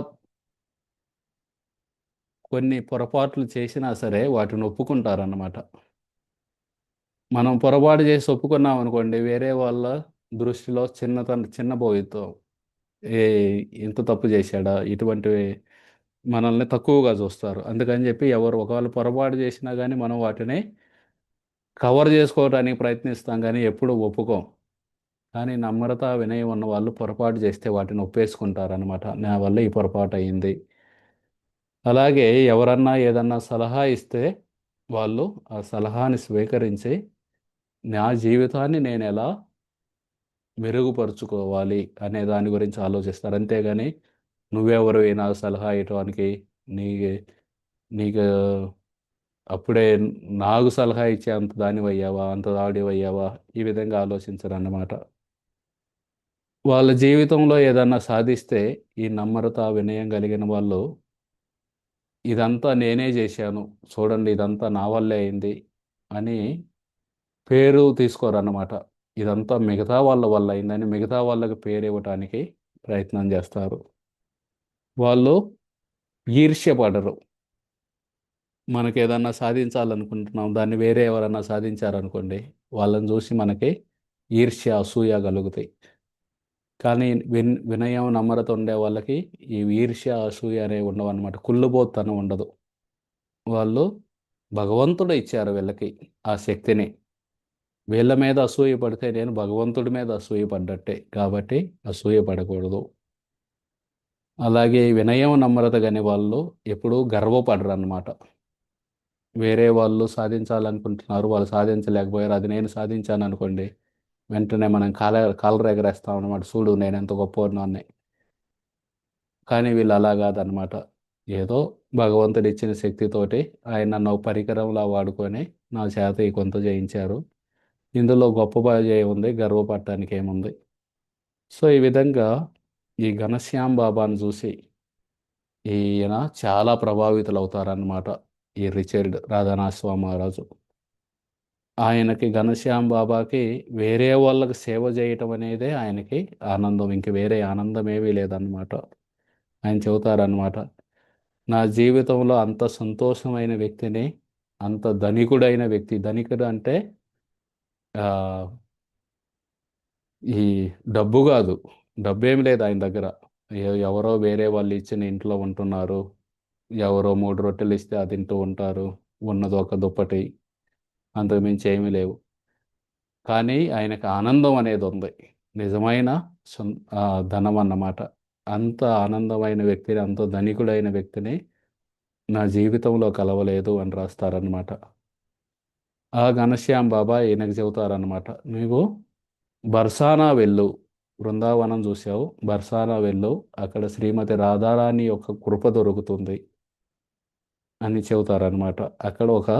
కొన్ని పొరపాట్లు చేసినా సరే వాటిని ఒప్పుకుంటారన్నమాట. మనం పొరపాటు చేసి ఒప్పుకున్నాం అనుకోండి, వేరే వాళ్ళ దృష్టిలో చిన్నబోయితో ఏ ఇంత తప్పు చేశాడా, ఇటువంటివి మనల్ని తక్కువగా చూస్తారు. అందుకని చెప్పి ఎవరు ఒకవేళ పొరపాటు చేసినా కానీ మనం వాటిని కవర్ చేసుకోవడానికి ప్రయత్నిస్తాం కానీ ఎప్పుడూ ఒప్పుకోం. కానీ నమ్రత వినయం ఉన్న వాళ్ళు పొరపాటు చేస్తే వాటిని ఒప్పేసుకుంటారనమాట, నా వల్ల ఈ పొరపాటు అయింది. అలాగే ఎవరన్నా ఏదన్నా సలహా ఇస్తే వాళ్ళు ఆ సలహాని స్వీకరించి నా జీవితాన్ని నేను ఎలా మెరుగుపరుచుకోవాలి అనే దాని గురించి ఆలోచిస్తారు. అంతేగాని నువ్వెవరు నాకు సలహా ఇవ్వడానికి, నీ నీకు అప్పుడే నాకు సలహా ఇచ్చే అంత దానివయ్యావా, అంత దాడివయ్యావా, ఈ విధంగా ఆలోచించరన్నమాట. వాళ్ళ జీవితంలో ఏదన్నా సాధిస్తే ఈ నమ్రత వినయం కలిగిన వాళ్ళు ఇదంతా నేనే చేశాను, చూడండి ఇదంతా నా వల్లే అయింది అని పేరు తీసుకోరన్నమాట. ఇదంతా మిగతా వాళ్ళ వల్ల అయిందని మిగతా వాళ్ళకి పేరు ఇవ్వటానికి ప్రయత్నం చేస్తారు. వాళ్ళు ఈర్ష్య పడరు. మనకి ఏదన్నా సాధించాలనుకుంటున్నాం, దాన్ని వేరే ఎవరన్నా సాధించారనుకోండి, వాళ్ళని చూసి మనకి ఈర్ష్య అసూయ కలుగుతాయి. కానీ వినయం నమ్రత ఉండే వాళ్ళకి ఈ ఈర్ష్య అసూయ అనేవి ఉండవన్నమాట. కుళ్ళుబోతనం ఉండదు. వాళ్ళు భగవంతుడు ఇచ్చారు వీళ్ళకి ఆ శక్తిని. వీళ్ళ మీద అసూయ పడితే నేను భగవంతుడి మీద అసూయ పడ్డట్టే, కాబట్టి అసూయ పడకూడదు. అలాగే వినయం నమ్రత కాని వాళ్ళు ఎప్పుడూ గర్వపడరు అన్నమాట. వేరే వాళ్ళు సాధించాలనుకుంటున్నారు, వాళ్ళు సాధించలేకపోయారు, అది నేను సాధించాను అనుకోండి, వెంటనే మనం కాలర్ ఎగరేస్తాం అనమాట, చూడు నేను ఎంత గొప్పవాడినో అని. కానీ వీళ్ళు అలా కాదనమాట. ఏదో భగవంతుడు ఇచ్చిన శక్తితోటి ఆయన నన్ను ఒక పరికరంలా వాడుకొని నా చేత ఈ కొంత చేయించారు, ఇందులో గొప్ప ఏముంది, గర్వపడటానికి ఏముంది. సో ఈ విధంగా ఈ ఘనశ్యామ్ బాబాను చూసి ఈయన చాలా ప్రభావితులవుతారన్నమాట, ఈ రిచర్డ్ రాధానాథ స్వామి మహారాజు. ఆయనకి ఘనశ్యామ్ బాబాకి వేరే వాళ్ళకి సేవ చేయటం అనేదే ఆయనకి ఆనందం, ఇంక వేరే ఆనందం ఏమీ లేదన్నమాట. ఆయన చెబుతారన్నమాట, నా జీవితంలో అంత సంతోషమైన వ్యక్తిని, అంత ధనికుడైన వ్యక్తి, ధనికుడు అంటే ఆ, ఈ డబ్బు కాదు, డబ్బేమి లేదు ఆయన దగ్గర. ఎవరో వేరే వాళ్ళు ఇచ్చిన ఇంట్లో ఉంటున్నారు. ఎవరో 3 రొట్టెలు ఇస్తే అది తింటూ ఉంటారు. ఉన్నది ఒక దుప్పటి. అంతకు మించి ఏమీ లేవు. కానీ ఆయనకు ఆనందం అనేది ఉంది. నిజమైన సొం ధనం అన్నమాట. అంత ఆనందమైన వ్యక్తిని, అంత ధనికుడైన వ్యక్తిని నా జీవితంలో కలవలేదు అని రాస్తారనమాట. ఆ ఘనశ్యామ్ బాబా ఈయనకు చెబుతారనమాట. "నువ్వు బర్సానా వెళ్ళు. బృందావనం చూసావు. బర్సానా వెళ్ళు. అక్కడ శ్రీమతి రాధారాణి యొక్క కృప దొరుకుతుంది" అని చెబుతారనమాట. అక్కడ ఒక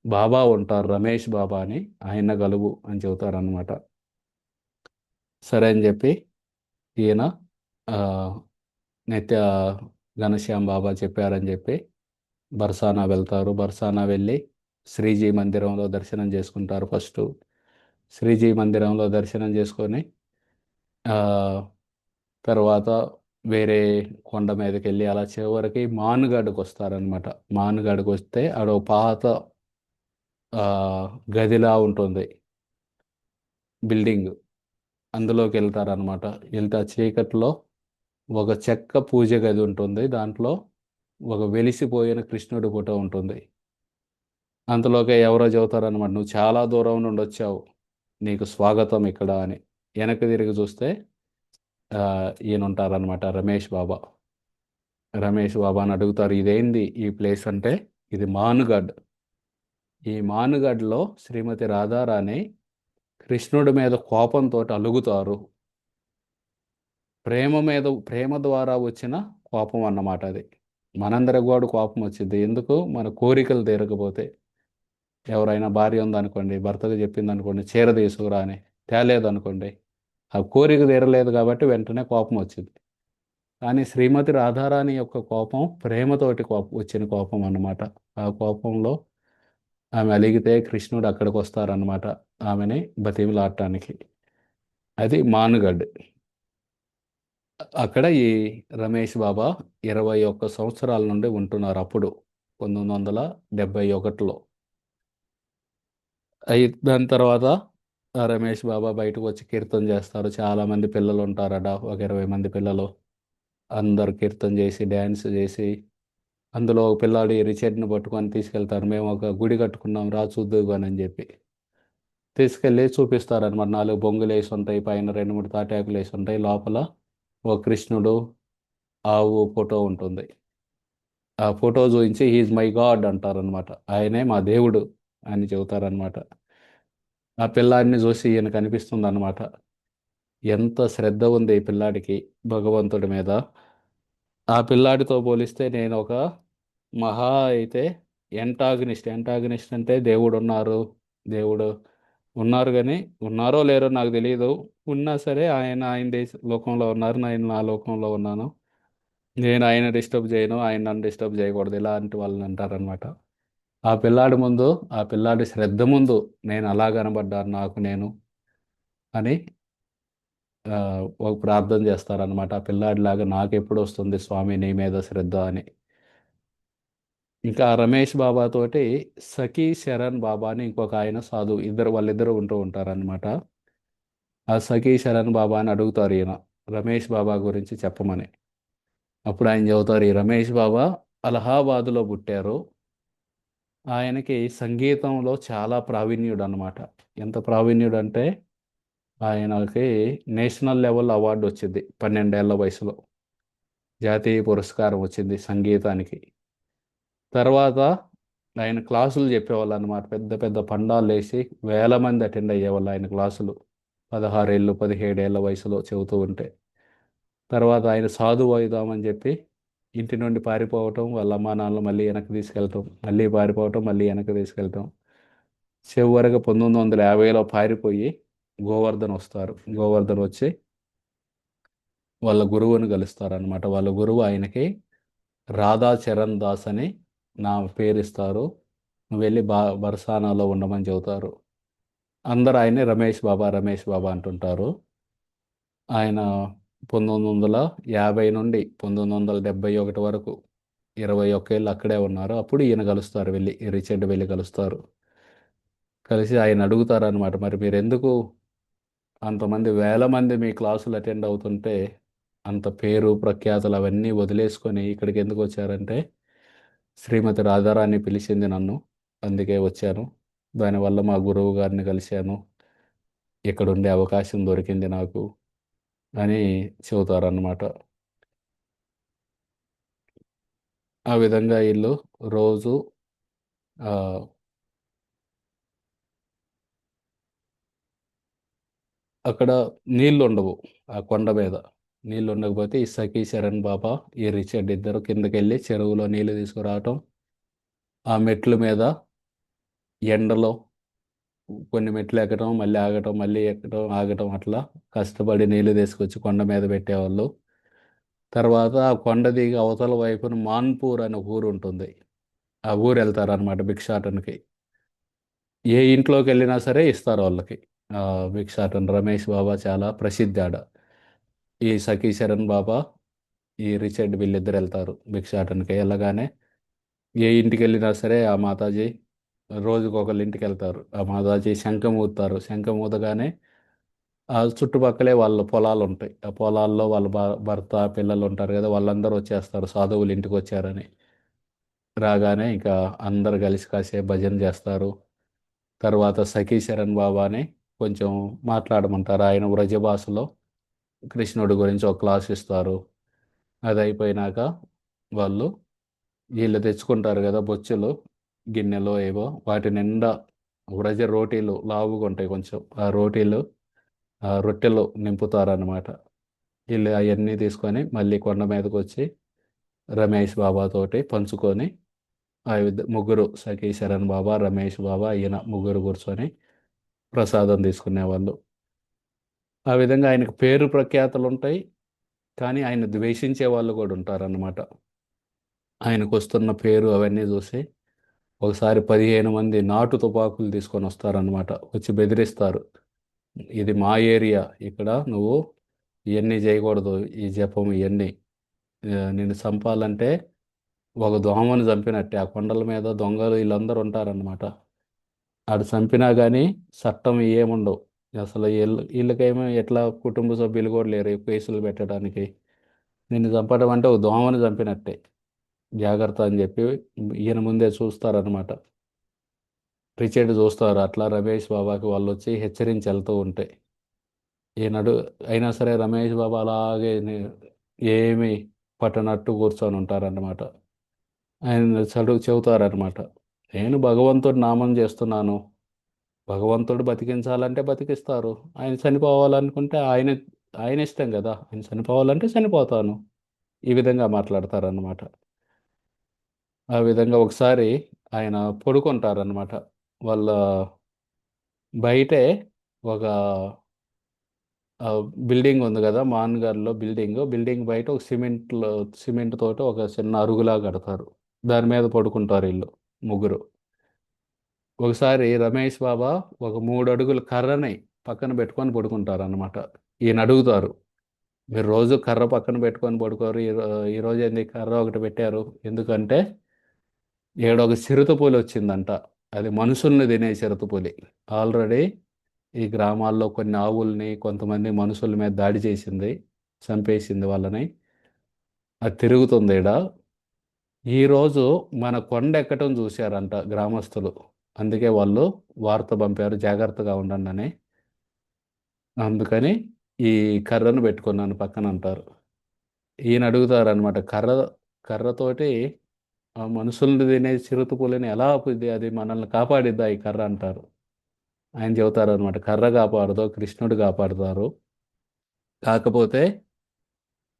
బాబా ఉంటారు, రమేష్ బాబా అని. ఆయన గలువు అని చెబుతారనమాట. సరే అని చెప్పి ఈయన ఆ, నిత్య ఘనశ్యామ్ బాబా చెప్పారని చెప్పి బర్సానా వెళ్తారు. బర్సానా వెళ్ళి శ్రీజీ మందిరంలో దర్శనం చేసుకుంటారు ఫస్ట్. శ్రీజీ మందిరంలో దర్శనం చేసుకొని ఆ, తర్వాత వేరే కొండ మీదకి వెళ్ళి అలా చివరికి మానుగాడుకు వస్తారనమాట. మానుగాడుకు వస్తే ఆడ ఒక పాత ఆ, గదిలా ఉంటుంది, బిల్డింగ్. అందులోకి వెళ్తారనమాట. వెళ్తే ఆ చీకట్లో ఒక చెక్క పూజ గది ఉంటుంది. దాంట్లో ఒక వెలిసిపోయిన కృష్ణుడి ఫోటో ఉంటుంది. అంతలోకే ఎవరో చెబుతారనమాట, "నువ్వు చాలా దూరం నుండి వచ్చావు, నీకు స్వాగతం ఇక్కడ" అని. వెనక్కి తిరిగి చూస్తే ఈయన ఉంటారనమాట, రమేష్ బాబా. రమేష్ బాబాని అడుగుతారు, "ఇదేంది ఈ ప్లేస్" అంటే, "ఇది మానుగఢ్. ఈ మానుగఢ్లో శ్రీమతి రాధారాణి కృష్ణుడి మీద కోపంతో అలుగుతారు. ప్రేమ ద్వారా వచ్చిన కోపం అన్నమాట అది. మనందరికి కూడా కోపం వచ్చింది. ఎందుకు? మన కోరికలు తీరకపోతే. ఎవరైనా భార్య ఉందనుకోండి, భర్తకు చెప్పిందనుకోండి, చీర తీసుకురా అని, తేలేదనుకోండి, ఆ కోరిక తీరలేదు కాబట్టి వెంటనే కోపం వచ్చింది. కానీ శ్రీమతి రాధారాణి యొక్క కోపం ప్రేమతోటి వచ్చిన కోపం అన్నమాట. ఆ కోపంలో ఆమె అలిగితే కృష్ణుడు అక్కడికి వస్తారన్నమాట, ఆమెని బతిమిలాడటానికి. అది మానుగఢ్. అక్కడ ఈ రమేష్ బాబా 21 సంవత్సరాల నుండి ఉంటున్నారు అప్పుడు, 1971లో. దాని తర్వాత ఆ రమేష్ బాబా బయటకు వచ్చి కీర్తన చేస్తారు. చాలామంది పిల్లలు ఉంటారట, ఒక 20 మంది పిల్లలు. అందరు కీర్తన చేసి డ్యాన్స్ చేసి, అందులో ఒక పిల్లాడు ఈ రిచర్డ్ని పట్టుకొని తీసుకెళ్తారు. "మేము ఒక గుడి కట్టుకున్నాం, రా చూద్దువు గాని" అని చెప్పి తీసుకెళ్ళి చూపిస్తారనమాట. 4 బొంగులు వేసి ఉంటాయి, పైన 2, 3 తాటాకులు వేసి ఉంటాయి, లోపల ఒక కృష్ణుడు, ఆవు ఫోటో ఉంటుంది. ఆ ఫోటో చూపించి "హీజ్ మై గాడ్" అంటారనమాట. "ఆయనే మా దేవుడు" అని చెబుతారనమాట. ఆ పిల్లాడిని చూసి ఈయన కనిపిస్తుంది అనమాట. ఎంత శ్రద్ధ ఉంది ఈ పిల్లాడికి భగవంతుడి మీద. ఆ పిల్లాడితో పోలిస్తే నేను ఒక మహా అయితే యాంటాగనిస్ట్ అంటే దేవుడు ఉన్నారు, దేవుడు ఉన్నారు కానీ, ఉన్నారో లేరో నాకు తెలియదు. ఉన్నా సరే ఆయన ఆయన లోకంలో ఉన్నారు, నేను నా లోకంలో ఉన్నాను. నేను ఆయన డిస్టర్బ్ చేయను, ఆయన నన్ను డిస్టర్బ్ చేయకూడదు, ఇలాంటి వాళ్ళని అంటారనమాట. ఆ పిల్లాడి ముందు, ఆ పిల్లాడి శ్రద్ధ ముందు నేను అలా కనబడ్డాను నాకు నేను అని ఒక ప్రార్థన చేస్తారనమాట. ఆ పిల్లాడిలాగా నాకెప్పుడు వస్తుంది స్వామి నీ మీద శ్రద్ధ అని. ఇంకా రమేష్ బాబా తోటి సఖీ శరణ్ బాబా అని ఇంకొక ఆయన సాధువు, వాళ్ళిద్దరు ఉంటూ ఉంటారనమాట. ఆ సఖీ శరణ్ బాబా అని అడుగుతారు ఈయన రమేష్ బాబా గురించి చెప్పమని. అప్పుడు ఆయన చెబుతారు, "ఈ రమేష్ బాబా అలహాబాదులో పుట్టారు. ఆయనకి సంగీతంలో చాలా ప్రావీణ్యుడు అనమాట." ఎంత ప్రావీణ్యుడు అంటే, ఆయనకి నేషనల్ లెవెల్ అవార్డు వచ్చింది 12 ఏళ్ల వయసులో. జాతీయ పురస్కారం వచ్చింది సంగీతానికి. తర్వాత ఆయన క్లాసులు చెప్పేవాళ్ళు అనమాట. పెద్ద పెద్ద పండాలు వేసి వేల మంది అటెండ్ అయ్యేవాళ్ళు ఆయన క్లాసులు. 16 ఏళ్ళు 17 ఏళ్ళ వయసులో చెబుతూ ఉంటే. తర్వాత ఆయన సాధువు అవుదామని చెప్పి ఇంటి నుండి పారిపోవటం, వాళ్ళ అమ్మా నాన్నలు మళ్ళీ వెనక్కి తీసుకెళ్ళటం, మళ్ళీ పారిపోవటం, మళ్ళీ వెనక్కి తీసుకెళ్ళటం. చివరిగా 1950లో పారిపోయి గోవర్ధన్ వస్తారు. గోవర్ధన్ వచ్చి వాళ్ళ గురువుని కలుస్తారనమాట. వాళ్ళ గురువు ఆయనకి రాధా చరణ్ దాస్ అని నా పేరిస్తారు, నువ్వు వెళ్ళి బర్సానాలో ఉండమని చెబుతారు. అందరూ ఆయన్ని రమేష్ బాబా రమేష్ బాబా అంటుంటారు. ఆయన 1950 నుండి 1971 వరకు 21 ఏళ్ళు అక్కడే ఉన్నారు. అప్పుడు ఈయన కలుస్తారు, వెళ్ళి రిచర్డ్ వెళ్ళి కలుస్తారు. కలిసి ఆయన అడుగుతారనమాట, "మరి మీరు ఎందుకు అంతమంది వేల మంది మీ క్లాసులు అటెండ్ అవుతుంటే అంత పేరు ప్రఖ్యాతులు అవన్నీ వదిలేసుకొని ఇక్కడికి ఎందుకు వచ్చారంటే శ్రీమతి రాధారాణి పిలిచింది నన్ను, అందుకే వచ్చాను. దానివల్ల మా గురువు గారిని కలిశాను, ఇక్కడ ఉండే అవకాశం దొరికింది నాకు అని చెబుతారన్నమాట. ఆ విధంగా వీళ్ళు రోజు ఆ, అక్కడ నీళ్లు ఉండవు. ఆ కొండ మీద నీళ్లు ఉండకపోతే ఈ సఖీ శరణ్ బాబా, ఈ రిచర్డ్ ఇద్దరు కిందకెళ్ళి చెరువులో నీళ్లు తీసుకురావటం, ఆ మెట్ల మీద ఎండలో కొన్ని మెట్లు ఎక్కడం, మళ్ళీ ఆగటం, మళ్ళీ ఎక్కడం, ఆగటం, అట్లా కష్టపడి నీళ్లు తీసుకొచ్చి కొండ మీద పెట్టేవాళ్ళు. తర్వాత ఆ కొండ దిగి అవతల వైపున మాన్పూర్ అనే ఒక ఊరు ఉంటుంది. ఆ ఊరు వెళ్తారనమాట భిక్షాటనకి. ఏ ఇంట్లోకి వెళ్ళినా సరే ఇస్తారు వాళ్ళకి ఆ, భిక్షాటన. రమేష్ బాబా చాలా ప్రసిద్ధి ఆడ. ఈ సఖీ చరణ్ బాబా, ఈ రిచర్డ్ వీళ్ళిద్దరు వెళ్తారు భిక్షాటనకి. వెళ్ళగానే ఏ ఇంటికి వెళ్ళినా సరే ఆ మాతాజీ రోజుకు ఒకళ్ళ ఇంటికి వెళ్తారు. ఆ మాతాజీ శంఖం ఊదుతారు. శంఖం ఊదగానే ఆ చుట్టుపక్కలే వాళ్ళ పొలాలు ఉంటాయి. ఆ పొలాల్లో వాళ్ళ భర్త పిల్లలు ఉంటారు కదా, వాళ్ళందరూ వచ్చేస్తారు సాధువులు ఇంటికి వచ్చారని. రాగానే ఇంకా అందరు కలిసి కాసేపు భజన చేస్తారు. తర్వాత సఖీ చరణ్ బాబాని కొంచెం మాట్లాడమంటారు. ఆయన వ్రజ భాషలో కృష్ణుడి గురించి ఒక క్లాస్ ఇస్తారు. అది అయిపోయినాక వాళ్ళు వీళ్ళు తెచ్చుకుంటారు కదా బొచ్చులు, గిన్నెలో ఏవో, వాటి నిండా వ్రజ రోటీలు లావుగా ఉంటాయి కొంచెం. ఆ రోటీలు, ఆ రొట్టెలు నింపుతారనమాట. వీళ్ళు అవన్నీ తీసుకొని మళ్ళీ కొండ మీదకి వచ్చి రమేష్ బాబా తోటి పంచుకొని, ముగ్గురు సఖీ శరణ్ బాబా, రమేష్ బాబా, ఈయన ముగ్గురు కూర్చొని ప్రసాదం తీసుకునేవాళ్ళు. ఆ విధంగా ఆయనకు పేరు ప్రఖ్యాతలు ఉంటాయి. కానీ ఆయన ద్వేషించే వాళ్ళు కూడా ఉంటారన్నమాట. ఆయనకు వస్తున్న పేరు అవన్నీ చూసి ఒకసారి 15 మంది నాటు తుపాకులు తీసుకొని వస్తారనమాట. వచ్చి బెదిరిస్తారు. ఇది మా ఏరియా, ఇక్కడ నువ్వు ఇవన్నీ చేయకూడదు, ఈ జపం ఇవన్నీ. నిన్ను చంపాలంటే ఒక దోమను చంపినట్టే. ఆ కొండల మీద దొంగలు వీళ్ళందరూ ఉంటారన్నమాట. ఆడు చంపినా కానీ చట్టం ఏముండవు. అసలు వీళ్ళకేమో ఎట్లా కుటుంబ సభ్యులు కూడా లేరు ఈ కేసులు పెట్టడానికి. నిన్ను చంపడం అంటే ఒక దోమను చంపినట్టే, జాగ్రత్త అని చెప్పి ఈయన ముందే చూస్తారనమాట. రిచర్డ్ చూస్తారు అట్లా రమేష్ బాబాకి వాళ్ళు వచ్చి హెచ్చరించి వెళ్తూ ఉంటే. ఈయనడు అయినా సరే రమేష్ బాబా అలాగే ఏమి పట్టనట్టు కూర్చొని ఉంటారన్నమాట. ఆయన చెబుతారనమాట, నేను భగవంతుడి నామం చేస్తున్నాను, భగవంతుడు బతికించాలంటే బతికిస్తారు, ఆయన చనిపోవాలనుకుంటే ఆయన ఆయన ఇష్టం కదా, ఆయన చనిపోవాలంటే చనిపోతాను. ఈ విధంగా మాట్లాడతారనమాట. ఆ విధంగా ఒకసారి ఆయన పడుకుంటారనమాట. వాళ్ళ బయటే ఒక బిల్డింగ్ ఉంది కదా, మాన్గార్లో బిల్డింగ్. బిల్డింగ్ బయట ఒక సిమెంట్ తోటి ఒక చిన్న అరుగులా కడతారు. దాని మీద పడుకుంటారు వీళ్ళు ముగ్గురు. ఒకసారి రమేష్ బాబా ఒక 3 అడుగుల కర్రని పక్కన పెట్టుకొని పడుకుంటారు అన్నమాట. ఈయన అడుగుతారు, మీరు రోజు కర్ర పక్కన పెట్టుకొని పడుకోరు, ఈరోజు ఎందుకు కర్ర ఒకటి పెట్టారు? ఎందుకంటే ఏడొక చిరుతపులి వచ్చిందంట. అది మనుషుల్ని తినే చిరుతపులి. ఆల్రెడీ ఈ గ్రామాల్లో కొన్ని ఆవుల్ని, కొంతమంది మనుషుల మీద దాడి చేసింది, చంపేసింది వాళ్ళని. అది తిరుగుతుంది ఈడ. ఈరోజు మన కొండ ఎక్కటం చూశారంట గ్రామస్తులు. అందుకే వాళ్ళు వార్త పంపారు, జాగ్రత్తగా ఉండండి అని. అందుకని ఈ కర్రను పెట్టుకున్నాను పక్కన అంటారు. ఈయన అడుగుతారనమాట, కర్రతోటి ఆ మనుషుల్ని తినే చిరుతపులిని ఎలా ఆపుద్ది, అది మనల్ని కాపాడిద్దా ఈ కర్ర అంటారు. ఆయన చెబుతారనమాట, కర్ర కాపాడదో కృష్ణుడు కాపాడుతారు. కాకపోతే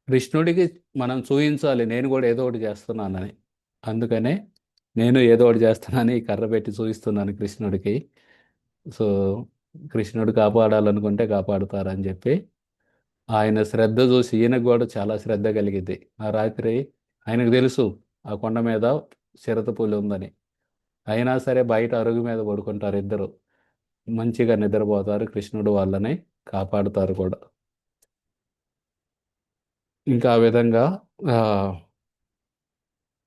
కృష్ణుడికి మనం చూయించాలి నేను కూడా ఏదో ఒకటి చేస్తున్నానని. అందుకనే నేను ఏదో ఒకటి చేస్తున్నాను, ఈ కర్ర పెట్టి చూపిస్తున్నాను కృష్ణుడికి. సో కృష్ణుడు కాపాడాలనుకుంటే కాపాడుతారని చెప్పి ఆయన శ్రద్ధ చూసి ఈయనకు కూడా చాలా శ్రద్ధ కలిగింది. ఆ రాత్రి ఆయనకు తెలుసు ఆ కొండ మీద చిరుతపులి ఉందని. అయినా సరే బయట అరుగు మీద పడుకుంటారు ఇద్దరు. మంచిగా నిద్రపోతారు, కృష్ణుడు వాళ్ళని కాపాడుతారు కూడా. ఇంకా ఆ విధంగా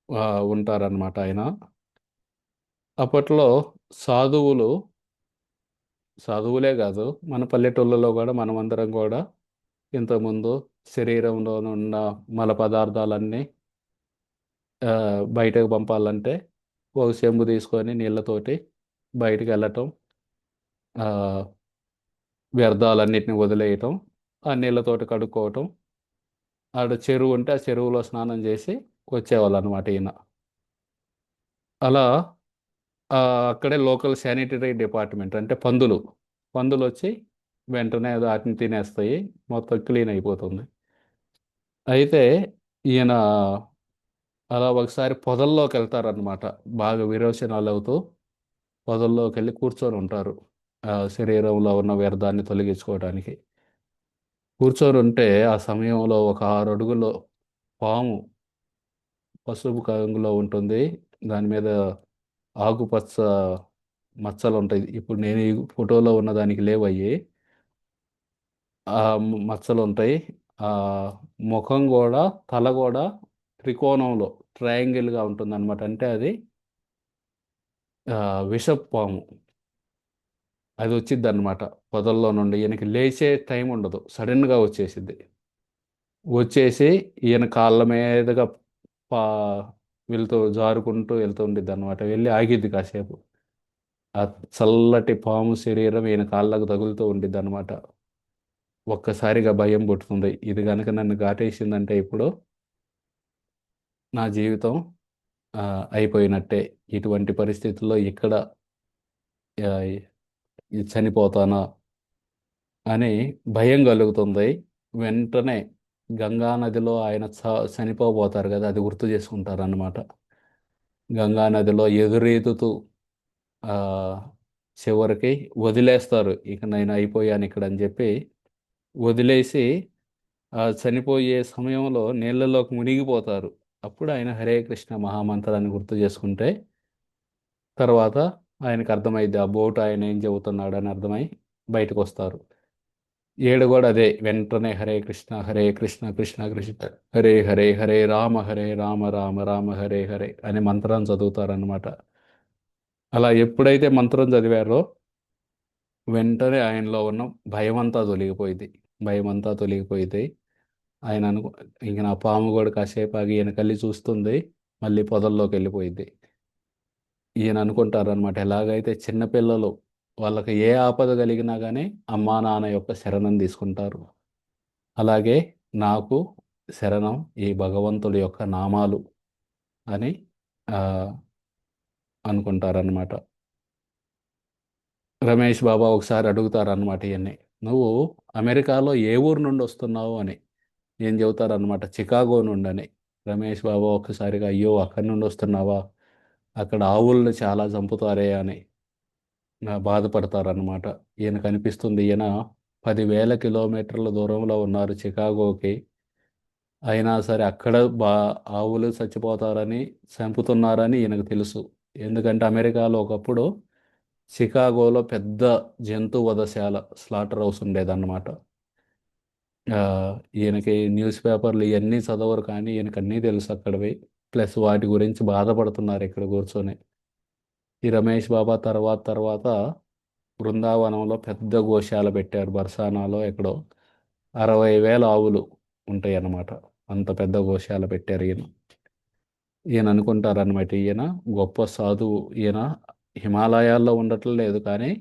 ఆ, ఉంటారన్నమాట ఆయన. అప్పట్లో సాధువులు చదువులే కాదు, మన పల్లెటూళ్ళలో కూడా మనమందరం కూడా ఇంతకుముందు శరీరంలో ఉన్న మల పదార్థాలన్నీ ఆ, బయటకు పంపాలంటే ఒక చెంబు తీసుకొని నీళ్ళతోటి బయటికి వెళ్ళటం, ఆ, వ్యర్థాలన్నిటిని వదిలేయటం, ఆ నీళ్ళతోటి కడుక్కోవటం, ఆడ చెరువు ఉంటే ఆ చెరువులో స్నానం చేసి వచ్చేవాళ్ళు అనమాట ఈయన. అలా ఆ, అక్కడే లోకల్ శానిటరీ డిపార్ట్మెంట్ అంటే పందులు, పందులు వచ్చి వెంటనే వాటిని తినేస్తాయి, మొత్తం క్లీన్ అయిపోతుంది. అయితే ఈయన అలా ఒకసారి పొదల్లోకి వెళ్తారనమాట, బాగా విరోచనాలు అవుతూ పొదల్లోకి వెళ్ళి కూర్చొని ఉంటారు, శరీరంలో ఉన్న వ్యర్థాన్ని తొలగించుకోవడానికి. కూర్చొని ఉంటే ఆ సమయంలో ఒక 6 అడుగులో పాము పసుపు రంగులో ఉంటుంది, దాని మీద ఆకుపచ్చ మచ్చలు ఉంటాయి. ఇప్పుడు నేను ఈ ఫోటోలో ఉన్న దానికి లేవయ్యి, ఆ మచ్చలు ఉంటాయి. ఆ ముఖం కూడా, తల కూడా త్రికోణంలో ట్రయాంగిల్గా ఉంటుంది అనమాట. అంటే అది విషపు పాము. అది వచ్చింది అనమాట పొదల్లో నుండి. ఈయనకి లేచే టైం ఉండదు, సడన్గా వచ్చేసిద్ది. వచ్చేసి ఈయన కాళ్ళ మీదుగా పా వెళ్తూ జారుకుంటూ వెళ్తూ ఉండిద్ది అనమాట. వెళ్ళి ఆగిద్ది కాసేపు. ఆ చల్లటి పాము శరీరం ఈయన కాళ్ళకు తగులుతూ ఉండిద్ది అనమాట. ఒక్కసారిగా భయం పుట్టుతుంది, ఇది కనుక నన్ను ఘాటేసిందంటే ఇప్పుడు నా జీవితం ఆ, అయిపోయినట్టే. ఇటువంటి పరిస్థితుల్లో ఇక్కడ ఆ, చనిపోతానా అని భయం కలుగుతుంది. వెంటనే గంగా నదిలో ఆయన చనిపోబోతారు కదా, అది గుర్తు చేసుకుంటారు అన్నమాట. గంగా నదిలో ఎదురీదుతూ ఆ, చివరికి వదిలేస్తారు, ఇక నేను అయిపోయాను ఇక్కడ అని చెప్పి వదిలేసి చనిపోయే సమయంలో నీళ్ళలోకి మునిగిపోతారు. అప్పుడు ఆయన హరే కృష్ణ మహామంత్రాన్ని గుర్తు చేసుకుంటే తర్వాత ఆయనకు అర్థమైంది ఆ బోటు ఆయన ఏం చెబుతున్నాడు అని అర్థమై బయటకు వస్తారు. ఏడు కూడా అదే, వెంటనే హరే కృష్ణ కృష్ణ కృష్ణ హరే హరే, హరే రామ రామ రామ హరే హరే అనే మంత్రాన్ని చదువుతారనమాట. అలా ఎప్పుడైతే మంత్రం చదివారో వెంటనే ఆయనలో ఉన్న భయమంతా తొలగిపోయింది. భయమంతా తొలగిపోయింది. ఆయన ఇంక నా పాము కూడా కాసేపు ఆగి ఈయన కళ్ళి చూస్తుంది, మళ్ళీ పొదల్లోకి వెళ్ళిపోయింది. ఈయన అనుకుంటారనమాట, ఎలాగైతే చిన్నపిల్లలు వాళ్ళకి ఏ ఆపద కలిగినా కానీ అమ్మా నాన్న యొక్క శరణం తీసుకుంటారు, అలాగే నాకు శరణం ఈ భగవంతుడి యొక్క నామాలు అని ఆ, అనుకుంటారనమాట. రమేష్ బాబా ఒకసారి అడుగుతారనమాట ఈయన్ని, నువ్వు అమెరికాలో ఏ ఊరు నుండి వస్తున్నావు అని. ఏం చెబుతారనమాట, చికాగో నుండి అని. రమేష్ బాబా ఒక్కసారిగా, అయ్యో అక్కడి నుండి వస్తున్నావా, అక్కడ ఆవులను చాలా చంపుతారే అని బాధపడతారనమాట. ఈయన కనిపిస్తుంది, ఈయన 10,000 కిలోమీటర్ల దూరంలో ఉన్నారు చికాగోకి, అయినా సరే అక్కడ ఆవులు చచ్చిపోతారని, చంపుతున్నారని ఈయనకు తెలుసు. ఎందుకంటే అమెరికాలో ఒకప్పుడు చికాగోలో పెద్ద జంతు వధశాల, స్లాటర్ హౌస్ ఉండేదన్నమాట. ఆ, ఈయనకి న్యూస్ పేపర్లు ఇవన్నీ చదవరు కానీ ఈయనకి అన్నీ తెలుసు అక్కడవి. ప్లస్ వాటి గురించి బాధపడుతున్నారు ఇక్కడ కూర్చొని. ఈ రమేష్ బాబా తర్వాత తర్వాత బృందావనంలో పెద్ద గోశాల పెట్టారు, బర్సానాలో ఎక్కడో. 60,000 ఆవులు ఉంటాయి అన్నమాట. అంత పెద్ద గోశాల పెట్టారు ఈయన. ఈయన అనుకుంటారనమాట, ఈయన గొప్ప సాధువు. ఈయన హిమాలయాల్లో ఉండటం లేదు కానీ